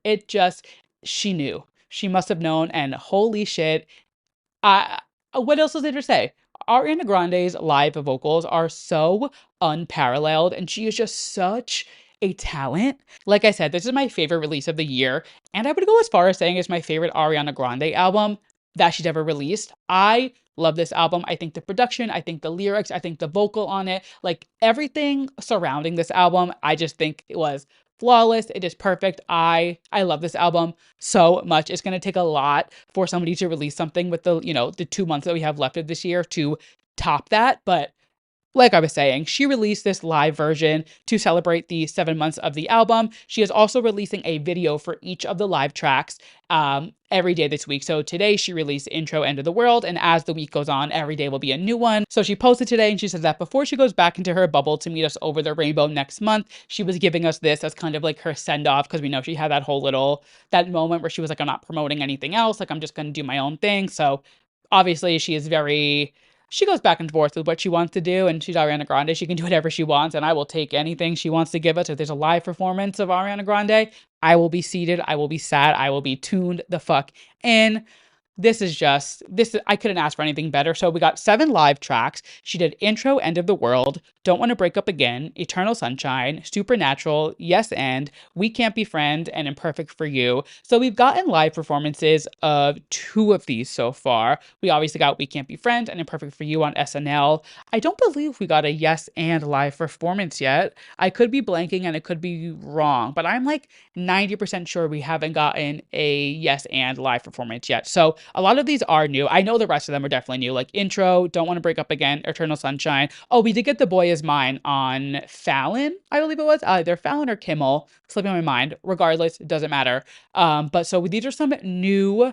she knew. She must have known, and holy shit, I what else is there to say? Ariana Grande's live vocals are so unparalleled, and she is just such a talent. Like I said, this is my favorite release of the year, and I would go as far as saying it's my favorite Ariana Grande album that she's ever released. I love this album. I think the production, I think the lyrics, I think the vocal on it, everything surrounding this album, I just think it was flawless. It is perfect. I love this album so much. It's going to take a lot for somebody to release something with the 2 months that we have left of this year to top that, but like I was saying, she released this live version to celebrate the 7 months of the album. She is also releasing a video for each of the live tracks every day this week. So today she released Intro, End of the World, and as the week goes on, every day will be a new one. So she posted today and she said that before she goes back into her bubble to meet us over the rainbow next month, she was giving us this as kind of her send-off, because we know she had that moment where she was like, I'm not promoting anything else, I'm just going to do my own thing. So obviously she goes back and forth with what she wants to do, and she's Ariana Grande. She can do whatever she wants, and I will take anything she wants to give us. If there's a live performance of Ariana Grande, I will be seated, I will be sat, I will be tuned the fuck in. I couldn't ask for anything better. So we got 7 live tracks. She did Intro, End of the World, Don't Want to Break Up Again, Eternal Sunshine, Supernatural, Yes and, We Can't Be Friends, and Imperfect for You. So we've gotten live performances of 2 of these so far. We obviously got We Can't Be Friends and Imperfect for You on SNL. I don't believe we got a Yes and live performance yet. I could be blanking and it could be wrong, but I'm 90% sure we haven't gotten a Yes and live performance yet. So a lot of these are new. I know the rest of them are definitely new, like Intro, Don't Want to Break Up Again, Eternal Sunshine. Oh, we did get The Boy Is Mine on Fallon, I believe it was. Either Fallon or Kimmel, slipping my mind. Regardless, it doesn't matter. But so these are some new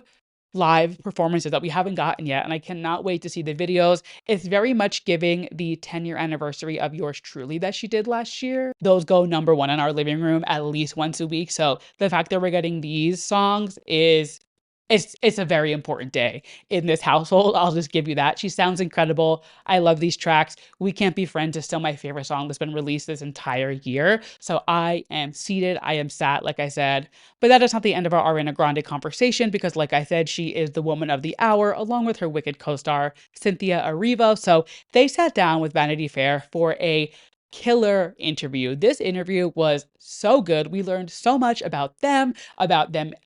live performances that we haven't gotten yet, and I cannot wait to see the videos. It's very much giving the 10-year anniversary of Yours Truly that she did last year. Those go number 1 in our living room at least once a week. So the fact that we're getting these songs it's a very important day in this household. I'll just give you that. She sounds incredible. I love these tracks. We Can't Be Friends is still my favorite song that's been released this entire year. So I am seated. I am sat, like I said. But that is not the end of our Ariana Grande conversation because, like I said, she is the woman of the hour along with her Wicked co-star, Cynthia Erivo. So they sat down with Vanity Fair for a killer interview. This interview was so good. We learned so much about them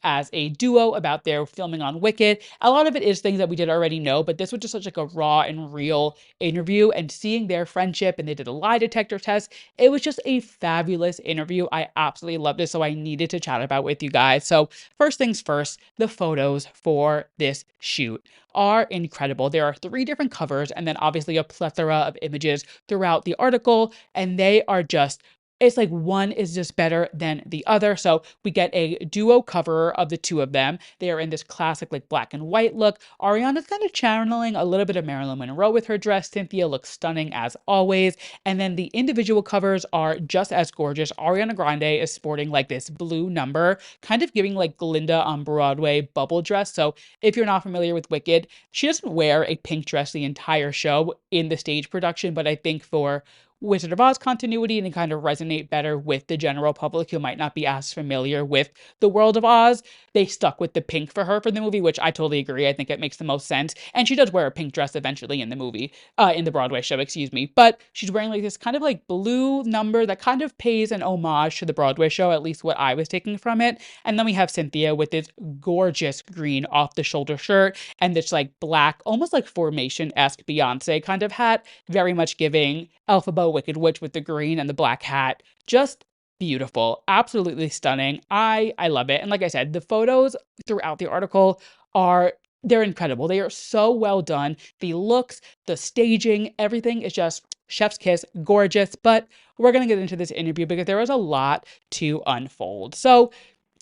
as a duo, about their filming on Wicked. A lot of it is things that we did already know, but this was just such a raw and real interview, and seeing their friendship, and they did a lie detector test. It was just a fabulous interview. I absolutely loved it, so I needed to chat about it with you guys. So first things first, the photos for this shoot are incredible. There are 3 different covers and then obviously a plethora of images throughout the article, and they are just, it's one is just better than the other. So we get a duo cover of the 2 of them. They are in this classic black and white look. Ariana's kind of channeling a little bit of Marilyn Monroe with her dress. Cynthia looks stunning as always. And then the individual covers are just as gorgeous. Ariana Grande is sporting this blue number, kind of giving Glinda on Broadway bubble dress. So if you're not familiar with Wicked, she doesn't wear a pink dress the entire show in the stage production, but I think for Wizard of Oz continuity and to kind of resonate better with the general public who might not be as familiar with the world of Oz, they stuck with the pink for her for the movie, which I totally agree. I think it makes the most sense. And she does wear a pink dress eventually in the movie, in the Broadway show, excuse me. But she's wearing this kind of blue number that kind of pays an homage to the Broadway show, at least what I was taking from it. And then we have Cynthia with this gorgeous green off the shoulder shirt and this black, almost formation-esque Beyoncé kind of hat, very much giving Elphaba Wicked Witch with the green and the black hat. Just beautiful. Absolutely stunning. I love it. And like I said, the photos throughout the article are they're incredible. They are so well done. The looks, the staging, everything is just chef's kiss, gorgeous. But we're going to get into this interview because there was a lot to unfold. So,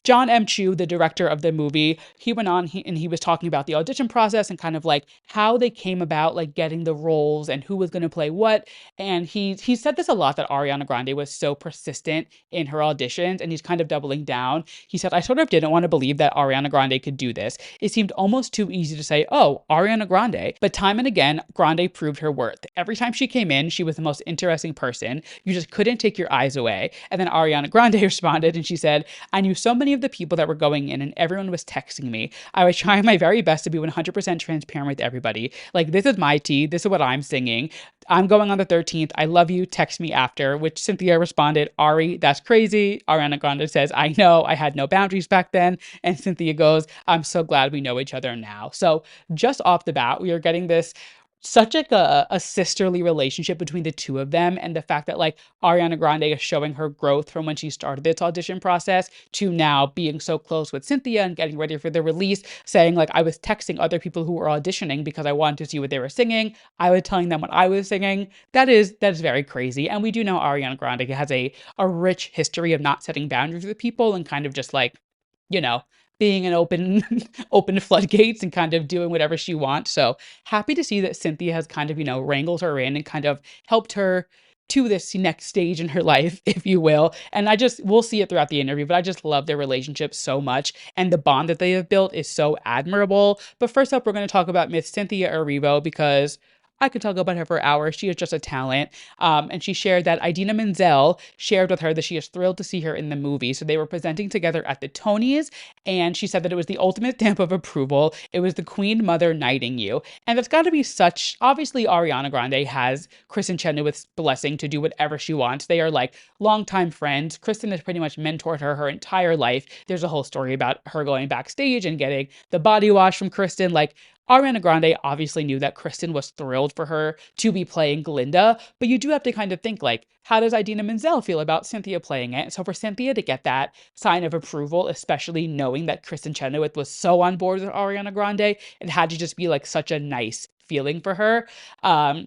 John M. Chu, the director of the movie, he went on and he was talking about the audition process and kind of like how they came about like getting the roles and who was going to play what. And he said this a lot, that Ariana Grande was so persistent in her auditions, and he's kind of doubling down. He said, I sort of didn't want to believe that Ariana Grande could do this. It seemed almost too easy to say, oh, Ariana Grande. But time and again, Grande proved her worth. Every time she came in, she was the most interesting person. You just couldn't take your eyes away. And then Ariana Grande responded and she said, I knew so many of the people that were going in and everyone was texting me. I was trying my very best to be 100% transparent with everybody. Like, this is my tea. This is what I'm singing. I'm going on the 13th. I love you. Text me after, which Cynthia responded, Ari, that's crazy. Ariana Grande says, I know. I had no boundaries back then. And Cynthia goes, I'm so glad we know each other now. So just off the bat, we are getting this such like a sisterly relationship between the two of them, and the fact that like Ariana Grande is showing her growth from when she started this audition process to now being so close with Cynthia and getting ready for the release, saying like, I was texting other people who were auditioning because I wanted to see what they were singing. I was telling them what I was singing. That is very crazy. And we do know Ariana Grande has a rich history of not setting boundaries with people and kind of just like, you know, being an open open floodgates and kind of doing whatever she wants. So happy to see that Cynthia has kind of, wrangled her in and kind of helped her to this next stage in her life, if you will. And we'll see it throughout the interview, but I just love their relationship so much. And the bond that they have built is so admirable. But first up, we're going to talk about Miss Cynthia Erivo because I could talk about her for hours. She is just a talent. And she shared that Idina Menzel shared with her that she is thrilled to see her in the movie. So they were presenting together at the Tonys, and she said that it was the ultimate stamp of approval. It was the Queen Mother knighting you. And that's got to be such, obviously Ariana Grande has Kristen Chenoweth's blessing to do whatever she wants. They are like longtime friends. Kristen has pretty much mentored her entire life. There's a whole story about her going backstage and getting the body wash from Kristen. Like, Ariana Grande obviously knew that Kristen was thrilled for her to be playing Glinda, but you do have to kind of think like, how does Idina Menzel feel about Cynthia playing it? So for Cynthia to get that sign of approval, especially knowing that Kristen Chenoweth was so on board with Ariana Grande, it had to just be like such a nice feeling for her.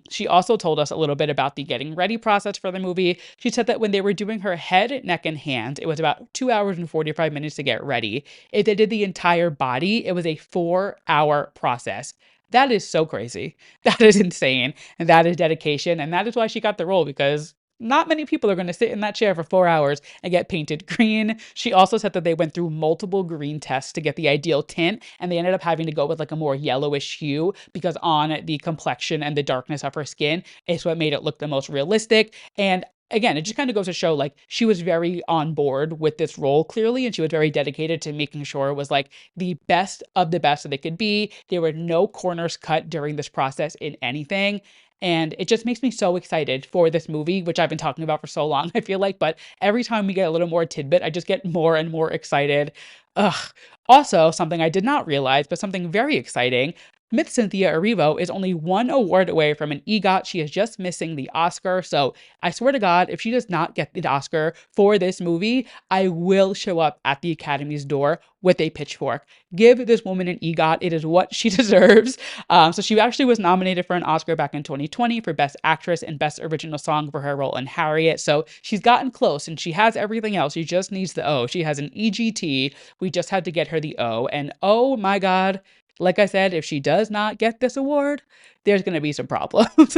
She also told us a little bit about the getting ready process for the movie. She said that when they were doing her head, neck, and hands, it was about 2 hours and 45 minutes to get ready. If they did the entire body, it was a 4-hour process. That is so crazy. That is insane. And that is dedication. And that is why she got the role, because not many people are going to sit in that chair for 4 hours and get painted green. She also said that they went through multiple green tests to get the ideal tint, and they ended up having to go with like a more yellowish hue because on the complexion and the darkness of her skin is what made it look the most realistic. And again, it just kind of goes to show like she was very on board with this role clearly, and she was very dedicated to making sure it was like the best of the best that they could be. There were no corners cut during this process in anything. And it just makes me so excited for this movie, which I've been talking about for so long, I feel like. But every time we get a little more tidbit, I just get more and more excited. Ugh. Also, something I did not realize, but something very exciting. Miss Cynthia Erivo is only one award away from an EGOT. She is just missing the Oscar. So I swear to God, if she does not get the Oscar for this movie, I will show up at the Academy's door with a pitchfork. Give this woman an EGOT. It is what she deserves. So she actually was nominated for an Oscar back in 2020 for Best Actress and Best Original Song for her role in Harriet. So she's gotten close and she has everything else. She just needs the O. She has an EGT. We just had to get her the O. And oh my God, like I said, if she does not get this award, there's going to be some problems.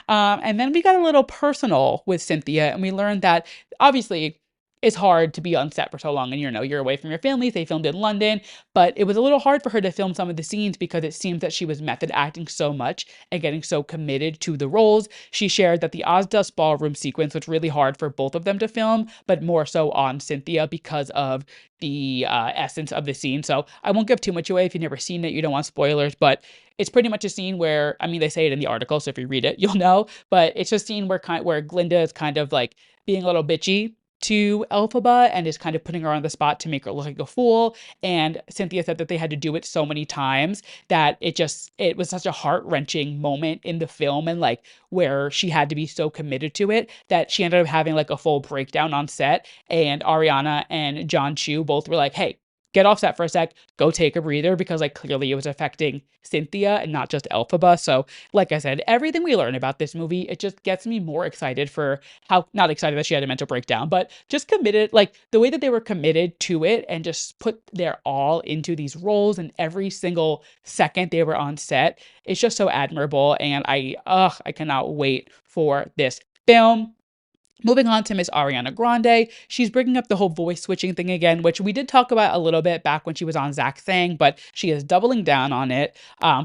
And then we got a little personal with Cynthia, and we learned that obviously it's hard to be on set for so long, and you're away from your family. They filmed in London, but it was a little hard for her to film some of the scenes because it seems that she was method acting so much and getting so committed to the roles. She shared that the Ozdust ballroom sequence was really hard for both of them to film, but more so on Cynthia because of the essence of the scene. So I won't give too much away. If you've never seen it, you don't want spoilers, but it's pretty much a scene where, I mean, they say it in the article, so if you read it, you'll know, but it's a scene where Glinda is kind of like being a little bitchy to Elphaba and is kind of putting her on the spot to make her look like a fool. And Cynthia said that they had to do it so many times that it was such a heart-wrenching moment in the film, and like where she had to be so committed to it that she ended up having like a full breakdown on set. And Ariana and John Chu both were like, hey, get off set for a sec, go take a breather, because like clearly it was affecting Cynthia and not just Elphaba. So like I said, everything we learn about this movie, it just gets me more excited for how, not excited that she had a mental breakdown, but just committed, like the way that they were committed to it and just put their all into these roles, and every single second they were on set. It's just so admirable. And I cannot wait for this film. Moving on to Miss Ariana Grande, she's bringing up the whole voice switching thing again, which we did talk about a little bit back when she was on Zach Sang, but she is doubling down on it.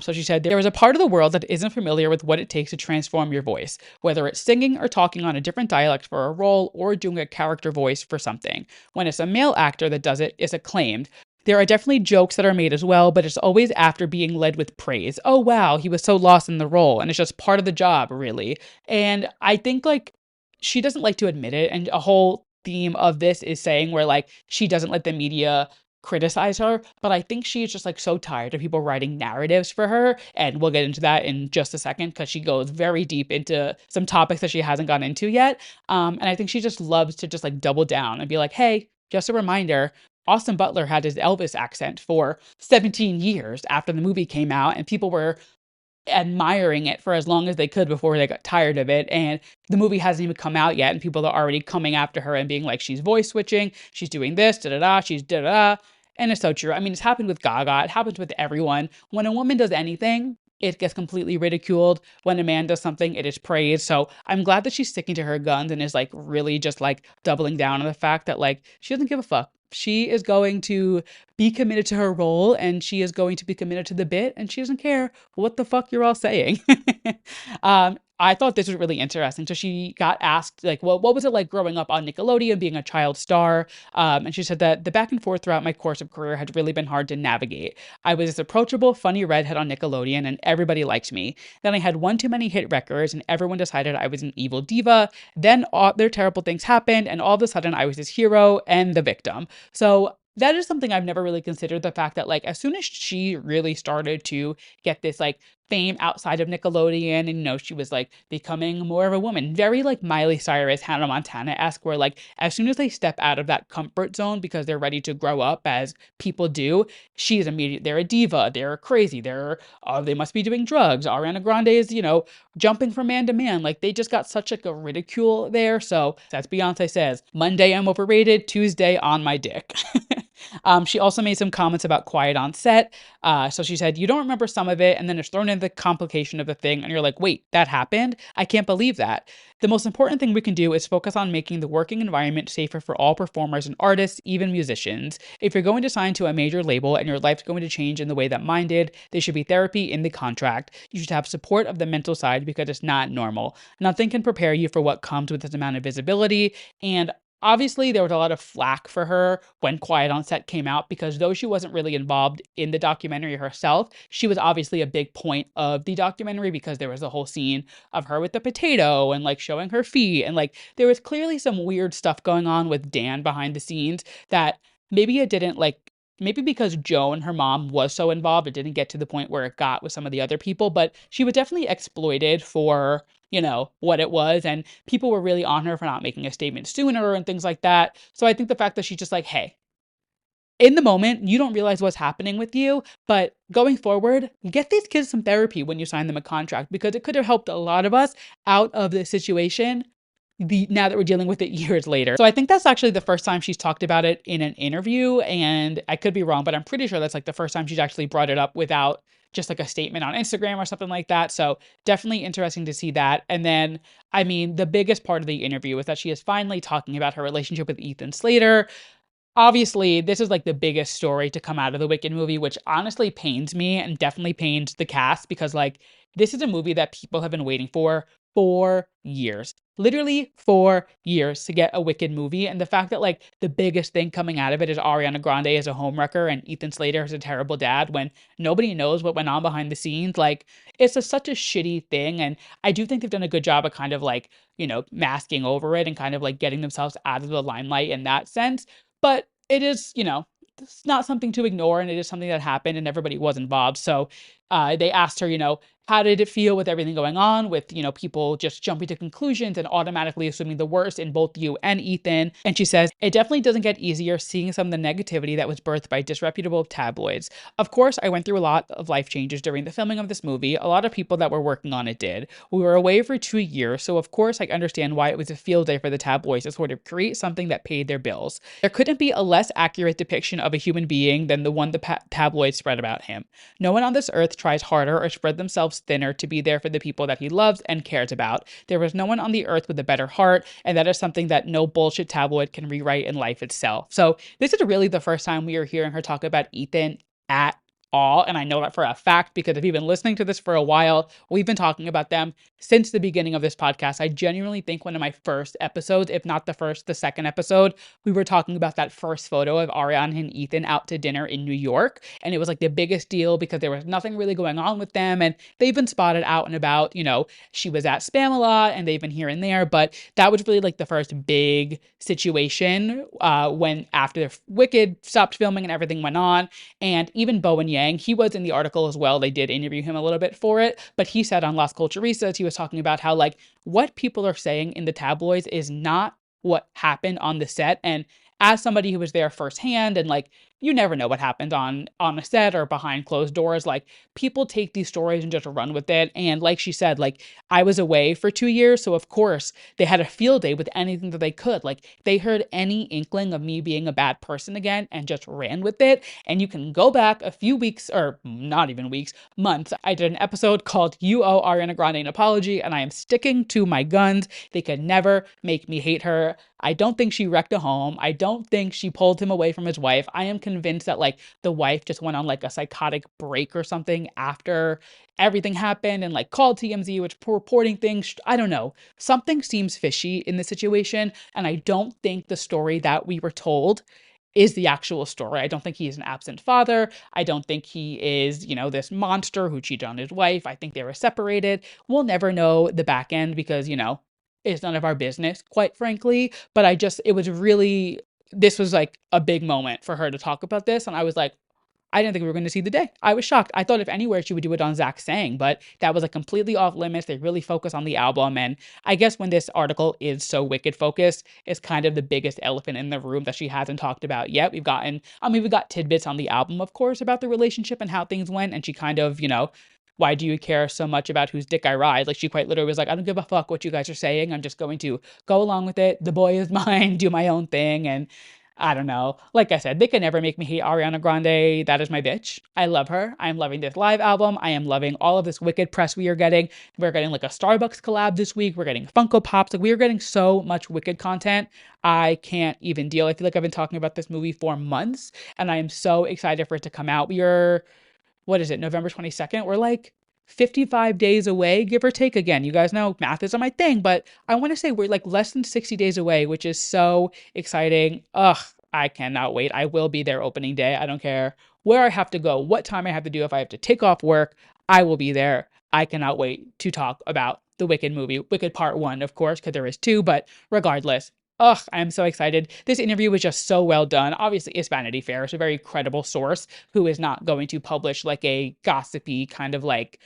So she said, there is a part of the world that isn't familiar with what it takes to transform your voice, whether it's singing or talking on a different dialect for a role or doing a character voice for something. When it's a male actor that does it, it's acclaimed. There are definitely jokes that are made as well, but it's always after being led with praise. Oh, wow, he was so lost in the role. And it's just part of the job, really. And I think, like, she doesn't like to admit it. And a whole theme of this is saying where, like, she doesn't let the media criticize her. But I think she's just, like, so tired of people writing narratives for her. And we'll get into that in just a second, because she goes very deep into some topics that she hasn't gone into yet. And I think she just loves to just, like, double down and be like, hey, just a reminder, Austin Butler had his Elvis accent for 17 years after the movie came out, and people were admiring it for as long as they could before they got tired of it. And the movie hasn't even come out yet, and people are already coming after her and being like, she's voice switching, she's doing this, da da da, she's da da da. And it's so true. I mean, it's happened with Gaga, it happens with everyone. When a woman does anything, it gets completely ridiculed. When a man does something, it is praised. So I'm glad that she's sticking to her guns and is like really just like doubling down on the fact that like she doesn't give a fuck. She is going to be committed to her role, and she is going to be committed to the bit, and she doesn't care what the fuck you're all saying. I thought this was really interesting. So she got asked, like, well, what was it like growing up on Nickelodeon, being a child star? And she said that the back and forth throughout my course of career had really been hard to navigate. I was this approachable, funny redhead on Nickelodeon, and everybody liked me. Then I had one too many hit records, and everyone decided I was an evil diva. Then all their terrible things happened, and all of a sudden I was this hero and the victim. So that is something I've never really considered, the fact that like as soon as she really started to get this like fame outside of Nickelodeon, and she was like becoming more of a woman, very like Miley Cyrus, Hannah Montana-esque, where like as soon as they step out of that comfort zone because they're ready to grow up as people do, she's immediate. They're a diva, they're crazy, they must be doing drugs. Ariana Grande is, jumping from man to man. Like they just got such like a ridicule there. So as Beyonce says, Monday I'm overrated, Tuesday on my dick. She also made some comments about quiet on set. So she said, you don't remember some of it, and then it's thrown in the complication of the thing, and you're like, wait, that happened? I can't believe that. The most important thing we can do is focus on making the working environment safer for all performers and artists, even musicians. If you're going to sign to a major label and your life's going to change in the way that mine did, there should be therapy in the contract. You should have support of the mental side, because it's not normal. Nothing can prepare you for what comes with this amount of visibility. And obviously, there was a lot of flack for her when Quiet on Set came out, because though she wasn't really involved in the documentary herself, she was obviously a big point of the documentary, because there was a whole scene of her with the potato and like showing her feet. And like there was clearly some weird stuff going on with Dan behind the scenes that maybe it didn't like. Maybe because Joan, her mom, was so involved, it didn't get to the point where it got with some of the other people, but she was definitely exploited for what it was. And people were really on her for not making a statement sooner and things like that. So I think the fact that she's just like, hey, in the moment, you don't realize what's happening with you, but going forward, get these kids some therapy when you sign them a contract, because it could have helped a lot of us out of this situation now that we're dealing with it years later. So I think that's actually the first time she's talked about it in an interview, and I could be wrong, but I'm pretty sure that's like the first time she's actually brought it up without just like a statement on Instagram or something like that. So definitely interesting to see that. And then, I mean, the biggest part of the interview is that she is finally talking about her relationship with Ethan Slater. Obviously, this is like the biggest story to come out of the Wicked movie, which honestly pains me and definitely pains the cast, because like this is a movie that people have been waiting for 4 years. Literally 4 years to get a Wicked movie. And the fact that like the biggest thing coming out of it is Ariana Grande as a homewrecker and Ethan Slater as a terrible dad, when nobody knows what went on behind the scenes. Like it's such a shitty thing. And I do think they've done a good job of kind of like, masking over it and kind of like getting themselves out of the limelight in that sense. But it is, it's not something to ignore, and it is something that happened and everybody was involved. So they asked her, how did it feel with everything going on, with, people just jumping to conclusions and automatically assuming the worst in both you and Ethan? And she says, it definitely doesn't get easier seeing some of the negativity that was birthed by disreputable tabloids. Of course, I went through a lot of life changes during the filming of this movie. A lot of people that were working on it did. We were away for 2 years, so of course I understand why it was a field day for the tabloids to sort of create something that paid their bills. There couldn't be a less accurate depiction of a human being than the one the tabloids spread about him. No one on this earth tries harder or spread themselves thinner to be there for the people that he loves and cares about. There was no one on the earth with a better heart, and that is something that no bullshit tabloid can rewrite in life itself. So this is really the first time we are hearing her talk about Ethan at all. And I know that for a fact, because if you've been listening to this for a while, we've been talking about them since the beginning of this podcast. I genuinely think one of my first episodes, if not the first, the second episode, we were talking about that first photo of Ariana and Ethan out to dinner in New York. And it was like the biggest deal because there was nothing really going on with them. And they've been spotted out and about, she was at Spam a lot and they've been here and there. But that was really like the first big situation when after Wicked stopped filming and everything went on. And even Bowen Yang, he was in the article as well. They did interview him a little bit for it, but he said on Las Culturistas, he was talking about how like what people are saying in the tabloids is not what happened on the set. And as somebody who was there firsthand, and like you never know what happened on a set or behind closed doors, like people take these stories and just run with it. And like she said, like I was away for 2 years, so of course they had a field day with anything that they could. Like they heard any inkling of me being a bad person again and just ran with it. And you can go back a few weeks, or not even weeks, months. I did an episode called You Owe Ariana Grande an Apology, and I am sticking to my guns. They could never make me hate her. I don't think she wrecked a home. I don't think she pulled him away from his wife. I am convinced that like the wife just went on like a psychotic break or something after everything happened and like called TMZ, which reporting things. I don't know. Something seems fishy in the situation. And I don't think the story that we were told is the actual story. I don't think he is an absent father. I don't think he is, this monster who cheated on his wife. I think they were separated. We'll never know the back end because, it's none of our business, quite frankly. But this was like a big moment for her to talk about this. And I was like, I didn't think we were going to see the day. I was shocked. I thought if anywhere she would do it on Zach Sang, but that was like completely off limits. They really focus on the album. And I guess when this article is so Wicked focused, it's kind of the biggest elephant in the room that she hasn't talked about yet. We got tidbits on the album, of course, about the relationship and how things went. And she kind of, why do you care so much about whose dick I ride? Like she quite literally was like, I don't give a fuck what you guys are saying. I'm just going to go along with it. The boy is mine, do my own thing. And I don't know. Like I said, they can never make me hate Ariana Grande. That is my bitch. I love her. I'm loving this live album. I am loving all of this Wicked press we are getting. We're getting like a Starbucks collab this week. We're getting Funko Pops. Like we are getting so much Wicked content. I can't even deal. I feel like I've been talking about this movie for months and I am so excited for it to come out. What is it, November 22nd? We're like 55 days away, give or take. Again, you guys know math isn't my thing, but I want to say we're like less than 60 days away, which is so exciting. Ugh, I cannot wait. I will be there opening day. I don't care where I have to go, what time I have to do. If I have to take off work, I will be there. I cannot wait to talk about the Wicked movie. Wicked Part 1, of course, because there is two, but regardless, ugh, I'm so excited. This interview was just so well done. Obviously, it's Vanity Fair. It's a very credible source who is not going to publish like a gossipy kind of like,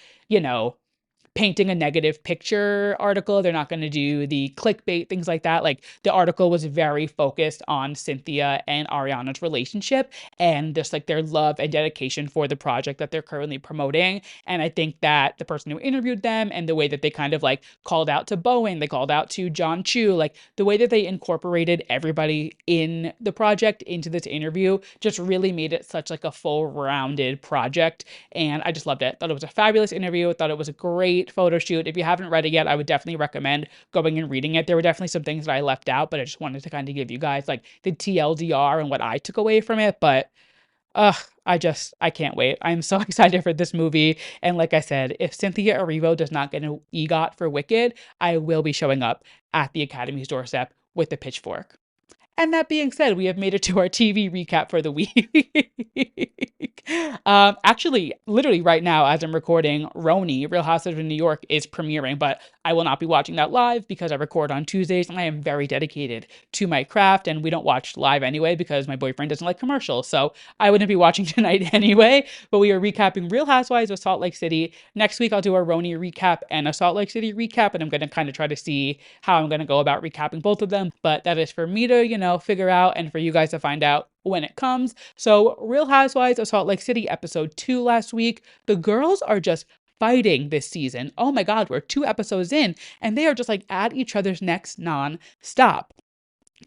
painting a negative picture article. They're not going to do the clickbait, things like that. Like the article was very focused on Cynthia and Ariana's relationship and just like their love and dedication for the project that they're currently promoting. And I think that the person who interviewed them and the way that they kind of like called out to Bowen, they called out to John Chu, like the way that they incorporated everybody in the project into this interview just really made it such like a full rounded project. And I just loved it. Thought it was a fabulous interview. Thought it was a great photo shoot. If you haven't read it yet, I would definitely recommend going and reading it. There were definitely some things that I left out, but I just wanted to kind of give you guys like the TLDR and what I took away from it. But I can't wait. I'm so excited for this movie. And like I said, if Cynthia Erivo does not get an EGOT for Wicked, I will be showing up at the Academy's doorstep with a pitchfork. And that being said, we have made it to our TV recap for the week. Actually, literally right now, as I'm recording, Roni, Real Housewives of New York, is premiering, but I will not be watching that live because I record on Tuesdays and I am very dedicated to my craft. And we don't watch live anyway because my boyfriend doesn't like commercials. So I wouldn't be watching tonight anyway. But we are recapping Real Housewives of Salt Lake City. Next week, I'll do a Roni recap and a Salt Lake City recap. And I'm going to kind of try to see how I'm going to go about recapping both of them. But that is for me to, figure out and for you guys to find out when it comes. So, Real Housewives of Salt Lake City, episode 2 last week. The girls are just fighting this season. Oh my God, we're 2 episodes in and they are just like at each other's necks non-stop.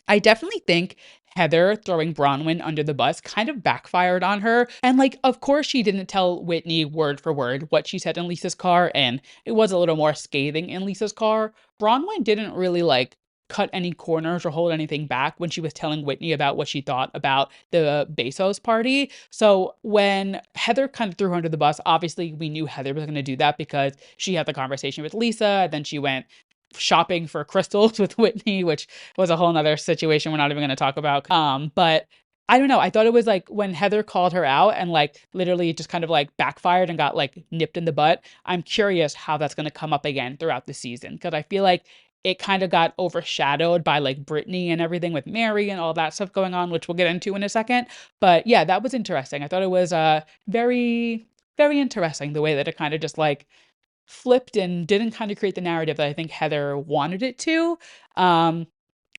I definitely think Heather throwing Bronwyn under the bus kind of backfired on her. And like, of course, she didn't tell Whitney word for word what she said in Lisa's car, and it was a little more scathing in Lisa's car. Bronwyn didn't really like cut any corners or hold anything back when she was telling Whitney about what she thought about the Bezos party. So when Heather kind of threw her under the bus, obviously we knew Heather was going to do that because she had the conversation with Lisa, and then she went shopping for crystals with Whitney, which was a whole nother situation we're not even going to talk about. But I don't know. I thought it was like when Heather called her out and like literally just kind of like backfired and got like nipped in the butt. I'm curious how that's going to come up again throughout the season because I feel like it kind of got overshadowed by like Brittany and everything with Mary and all that stuff going on, which we'll get into in a second. But yeah, that was interesting. I thought it was very, very interesting the way that it kind of just like flipped and didn't kind of create the narrative that I think Heather wanted it to. Um,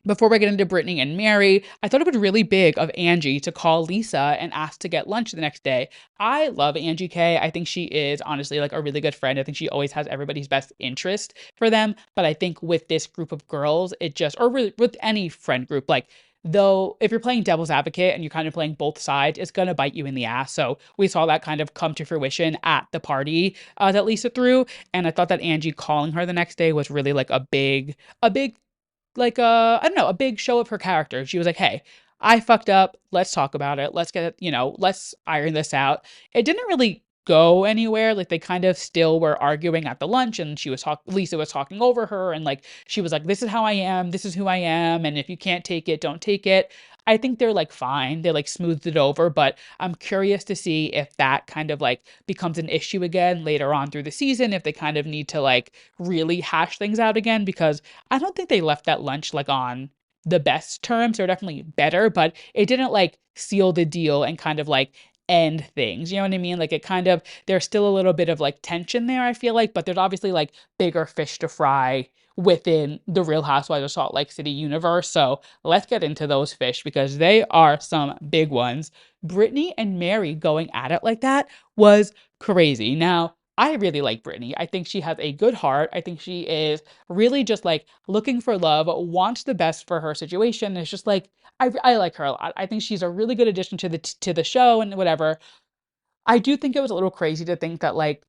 Before we get into Brittany and Mary, I thought it was really big of Angie to call Lisa and ask to get lunch the next day. I love Angie K. I think she is honestly like a really good friend. I think she always has everybody's best interest for them. But I think with this group of girls, it just, or really with any friend group, like though if you're playing devil's advocate and you're kind of playing both sides, it's gonna bite you in the ass. So we saw that kind of come to fruition at the party that Lisa threw, and I thought that Angie calling her the next day was really like a big like I don't know, a big show of her character. She was like, "Hey, I fucked up. Let's talk about it. Let's get it, let's iron this out." It didn't really go anywhere. Like they kind of still were arguing at the lunch and Lisa was talking over her and like she was like, "This is how I am. This is who I am, and if you can't take it, don't take it." I think they're like fine. They like smoothed it over, but I'm curious to see if that kind of like becomes an issue again later on through the season, if they kind of need to like really hash things out again because I don't think they left that lunch like on the best terms. They're definitely better, but it didn't like seal the deal and kind of like end things. You know what I mean? Like it kind of, there's still a little bit of like tension there, I feel like, but there's obviously like bigger fish to fry within the Real Housewives of Salt Lake City universe. So let's get into those fish because they are some big ones. Brittany and Mary going at it like that was crazy. Now, I really like Brittany. I think she has a good heart. I think she is really just like looking for love, wants the best for her situation. It's just like I like her a lot. I think she's a really good addition to the show and whatever. I do think it was a little crazy to think that like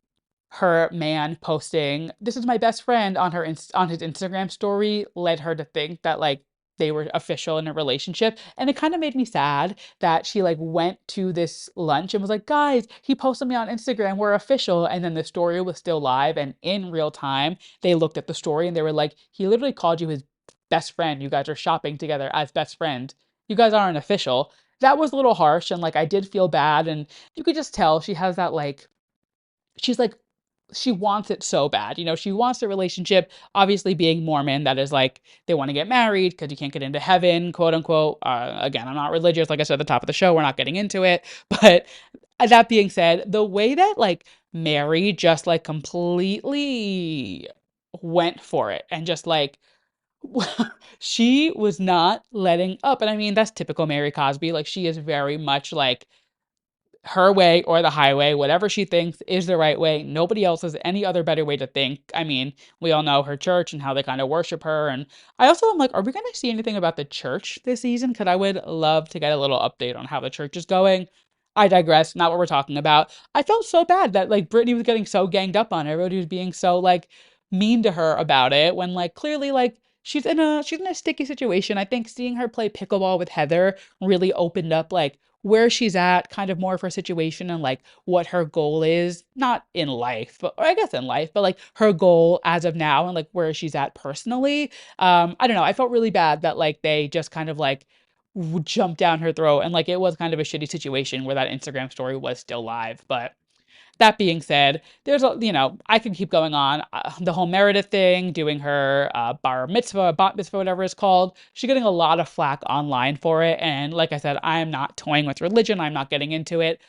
her man posting this is my best friend on on his Instagram story led her to think that like they were official in a relationship, and it kind of made me sad that she like went to this lunch and was like, guys, he posted me on Instagram, we're official, and then the story was still live and in real time they looked at the story and they were like, he literally called you his best friend, you guys are shopping together as best friend, you guys aren't official. That was a little harsh and like I did feel bad, and you could just tell she has that like she's like she wants it so bad. She wants a relationship. Obviously, being Mormon, that is like they want to get married because you can't get into heaven, quote unquote. Again, I'm not religious. Like I said at the top of the show, we're not getting into it. But that being said, the way that like Mary just like completely went for it and just like she was not letting up. And I mean, that's typical Mary Cosby. Like she is very much like her way or the highway, whatever she thinks is the right way. Nobody else has any other better way to think. I mean, we all know her church and how they kind of worship her. And I also am like, are we going to see anything about the church this season? Because I would love to get a little update on how the church is going. I digress, not what we're talking about. I felt so bad that like Brittany was getting so ganged up on her. Everybody was being so like mean to her about it when like clearly like she's in a sticky situation. I think seeing her play pickleball with Heather really opened up like where she's at, kind of more of her situation and like what her goal is, not in life, but or I guess in life, but like her goal as of now and like where she's at personally. I don't know. I felt really bad that like they just kind of like jump down her throat. And like, it was kind of a shitty situation where that Instagram story was still live. But that being said, there's a, I can keep going on. The whole Meredith thing, doing her bar mitzvah, bat mitzvah, whatever it's called. She's getting a lot of flack online for it. And like I said, I am not toying with religion. I'm not getting into it.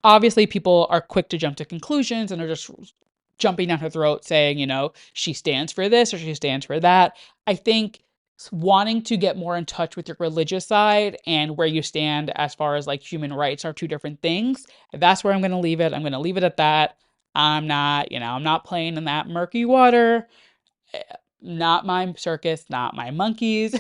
Obviously, people are quick to jump to conclusions and are just jumping down her throat saying, she stands for this or she stands for that. I think wanting to get more in touch with your religious side and where you stand as far as like human rights are two different things. That's where I'm going to leave it. I'm going to leave it at that. I'm not playing in that murky water. Not my circus, not my monkeys.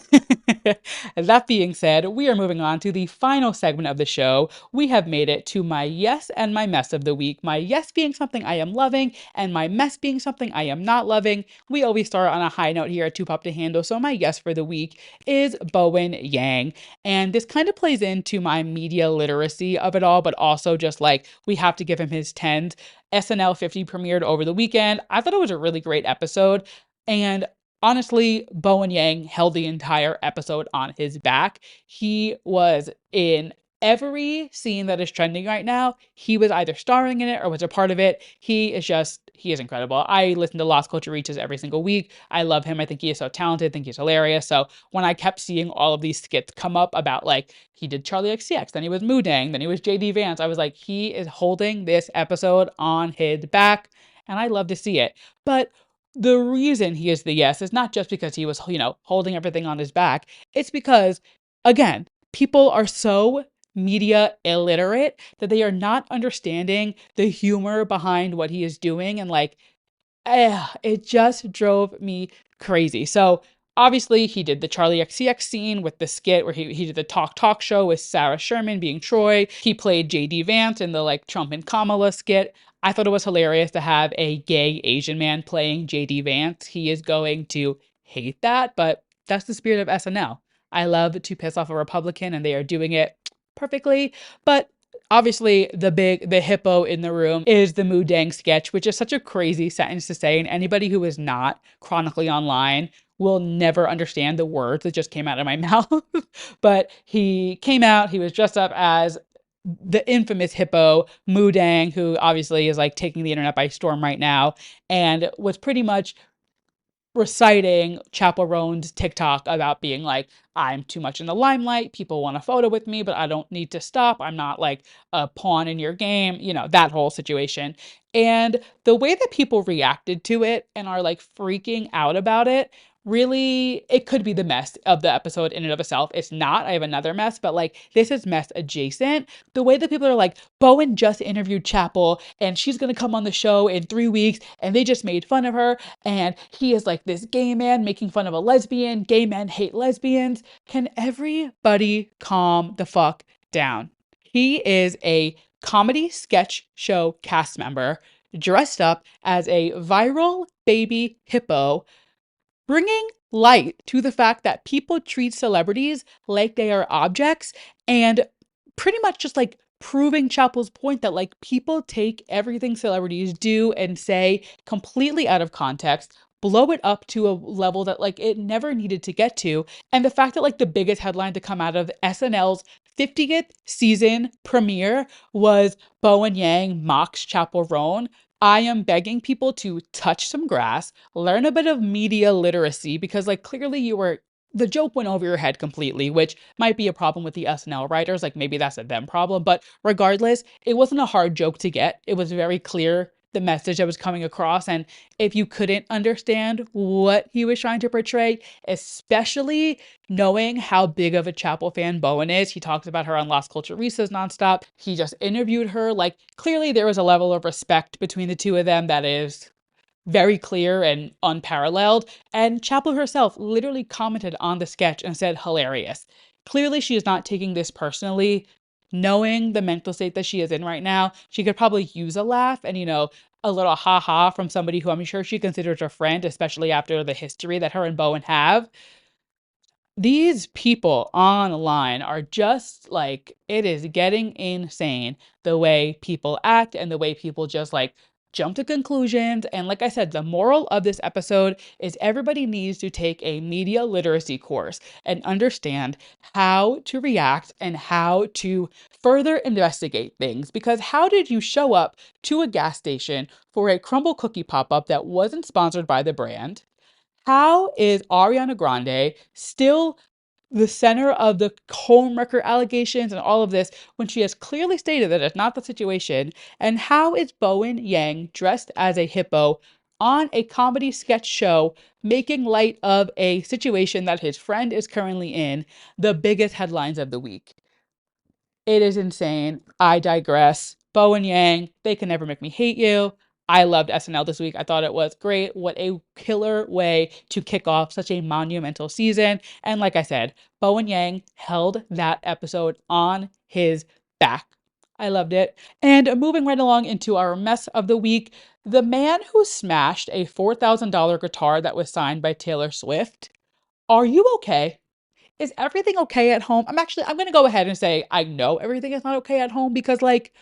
That being said, we are moving on to the final segment of the show. We have made it to my yes and my mess of the week. My yes being something I am loving, and my mess being something I am not loving. We always start on a high note here at Too Pop to Handle, so my yes for the week is Bowen Yang. And this kind of plays into my media literacy of it all, but also just like we have to give him his 10s. SNL 50 premiered over the weekend. I thought it was a really great episode. And honestly, Bowen Yang held the entire episode on his back. He was in every scene that is trending right now. He was either starring in it or was a part of it. He is incredible. I listen to Lost Culture Reaches every single week. I love him. I think he is so talented. I think he's hilarious. So when I kept seeing all of these skits come up about like, he did Charlie XCX, then he was Moodang, then he was JD Vance, I was like, he is holding this episode on his back. And I love to see it. But the reason he is the yes is not just because he was, holding everything on his back. It's because, again, people are so media illiterate that they are not understanding the humor behind what he is doing. And like, it just drove me crazy. So obviously he did the Charlie XCX scene with the skit where he did the talk show with Sarah Sherman being Troy. He played JD Vance in the like Trump and Kamala skit. I thought it was hilarious to have a gay Asian man playing JD Vance. He is going to hate that, but that's the spirit of SNL. I love to piss off a Republican and they are doing it perfectly. But obviously, the hippo in the room is the Moodang sketch, which is such a crazy sentence to say. And anybody who is not chronically online will never understand the words that just came out of my mouth. But he came out, he was dressed up as the infamous hippo, Moodang, who obviously is like taking the internet by storm right now, and was pretty much reciting Chappell Roan's TikTok about being like, I'm too much in the limelight. People want a photo with me, but I don't need to stop. I'm not like a pawn in your game, that whole situation. And the way that people reacted to it and are like freaking out about it, really, it could be the mess of the episode in and of itself. It's not. I have another mess, but like this is mess adjacent. The way that people are like, Bowen just interviewed Chappell and she's going to come on the show in 3 weeks and they just made fun of her. And he is like this gay man making fun of a lesbian. Gay men hate lesbians. Can everybody calm the fuck down? He is a comedy sketch show cast member dressed up as a viral baby hippo, bringing light to the fact that people treat celebrities like they are objects and pretty much just like proving Chappell's point that like people take everything celebrities do and say completely out of context, blow it up to a level that like it never needed to get to. And the fact that like the biggest headline to come out of SNL's 50th season premiere was Bowen Yang mocks Chappell Roan. I am begging people to touch some grass, learn a bit of media literacy, because like clearly the joke went over your head completely, which might be a problem with the SNL writers. Like maybe that's a them problem, but regardless, it wasn't a hard joke to get. It was very clear the message that was coming across. And if you couldn't understand what he was trying to portray, especially knowing how big of a Chappell fan Bowen is, he talks about her on Lost Culture Reese's nonstop. He just interviewed her. Like clearly there was a level of respect between the two of them that is very clear and unparalleled. And Chappell herself literally commented on the sketch and said, hilarious. Clearly, she is not taking this personally. Knowing the mental state that she is in right now, she could probably use a laugh and, a little ha ha from somebody who I'm sure she considers a friend, especially after the history that her and Bowen have. These people online are just like, it is getting insane the way people act and the way people just like jump to conclusions. And like I said, the moral of this episode is everybody needs to take a media literacy course and understand how to react and how to further investigate things. Because how did you show up to a gas station for a Crumbl cookie pop-up that wasn't sponsored by the brand? How is Ariana Grande still the center of the homewrecker allegations and all of this when she has clearly stated that it's not the situation? And how is Bowen Yang dressed as a hippo on a comedy sketch show making light of a situation that his friend is currently in, the biggest headlines of the week? It is insane. I digress. Bowen Yang, they can never make me hate you. I loved SNL this week. I thought it was great. What a killer way to kick off such a monumental season. And like I said, Bowen Yang held that episode on his back. I loved it. And moving right along into our mess of the week, the man who smashed a $4,000 guitar that was signed by Taylor Swift. Are you okay? Is everything okay at home? I'm going to go ahead and say I know everything is not okay at home because, like,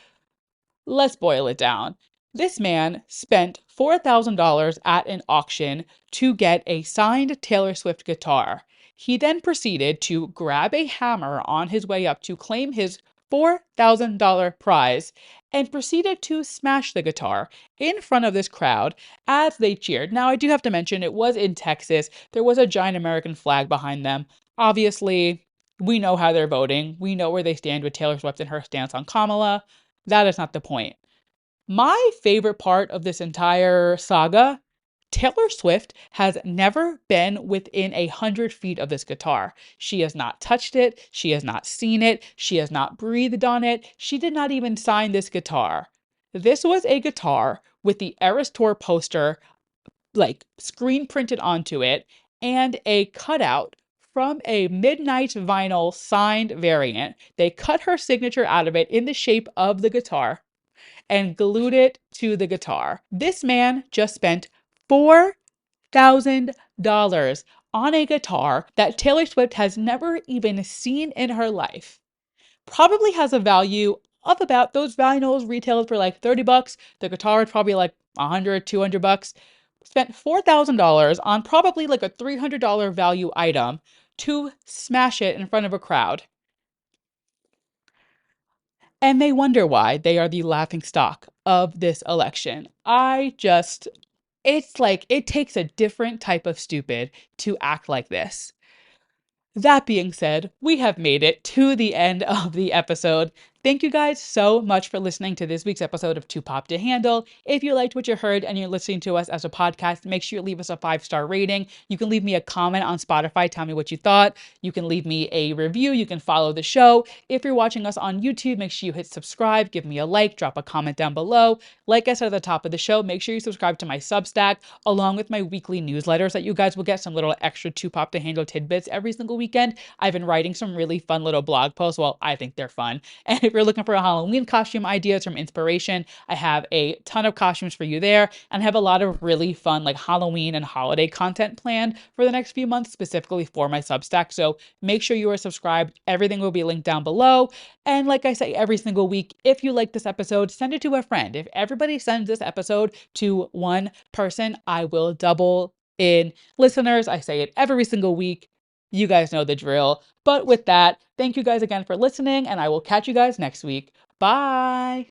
let's boil it down. This man spent $4,000 at an auction to get a signed Taylor Swift guitar. He then proceeded to grab a hammer on his way up to claim his $4,000 prize and proceeded to smash the guitar in front of this crowd as they cheered. Now, I do have to mention it was in Texas. There was a giant American flag behind them. Obviously, we know how they're voting. We know where they stand with Taylor Swift and her stance on Kamala. That is not the point. My favorite part of this entire saga, Taylor Swift has never been within 100 feet of this guitar. She has not touched it. She has not seen it. She has not breathed on it. She did not even sign this guitar. This was a guitar with the Eras Tour poster, like, screen printed onto it and a cutout from a Midnight vinyl signed variant. They cut her signature out of it in the shape of the guitar and glued it to the guitar. This man just spent $4,000 on a guitar that Taylor Swift has never even seen in her life. Probably has a value of about, those vinyls retailed for like $30. The guitar is probably like 100, $200. Spent $4,000 on probably like a $300 value item to smash it in front of a crowd. And they wonder why they are the laughing stock of this election. It's like it takes a different type of stupid to act like this. That being said, we have made it to the end of the episode. Thank you guys so much for listening to this week's episode of Too Pop to Handle. If you liked what you heard and you're listening to us as a podcast, make sure you leave us a 5-star rating. You can leave me a comment on Spotify. Tell me what you thought. You can leave me a review. You can follow the show. If you're watching us on YouTube, make sure you hit subscribe, give me a like, drop a comment down below. Like I said at the top of the show, make sure you subscribe to my Substack along with my weekly newsletters that you guys will get some little extra Too Pop to Handle tidbits every single weekend. I've been writing some really fun little blog posts. Well, I think they're fun. And if you're looking for a Halloween costume ideas from inspiration, I have a ton of costumes for you there. And I have a lot of really fun like Halloween and holiday content planned for the next few months, specifically for my Substack. So make sure you are subscribed. Everything will be linked down below. And like I say every single week, if you like this episode, send it to a friend. If everybody sends this episode to one person, I will double in listeners. I say it every single week. You guys know the drill. But with that, thank you guys again for listening, and I will catch you guys next week. Bye.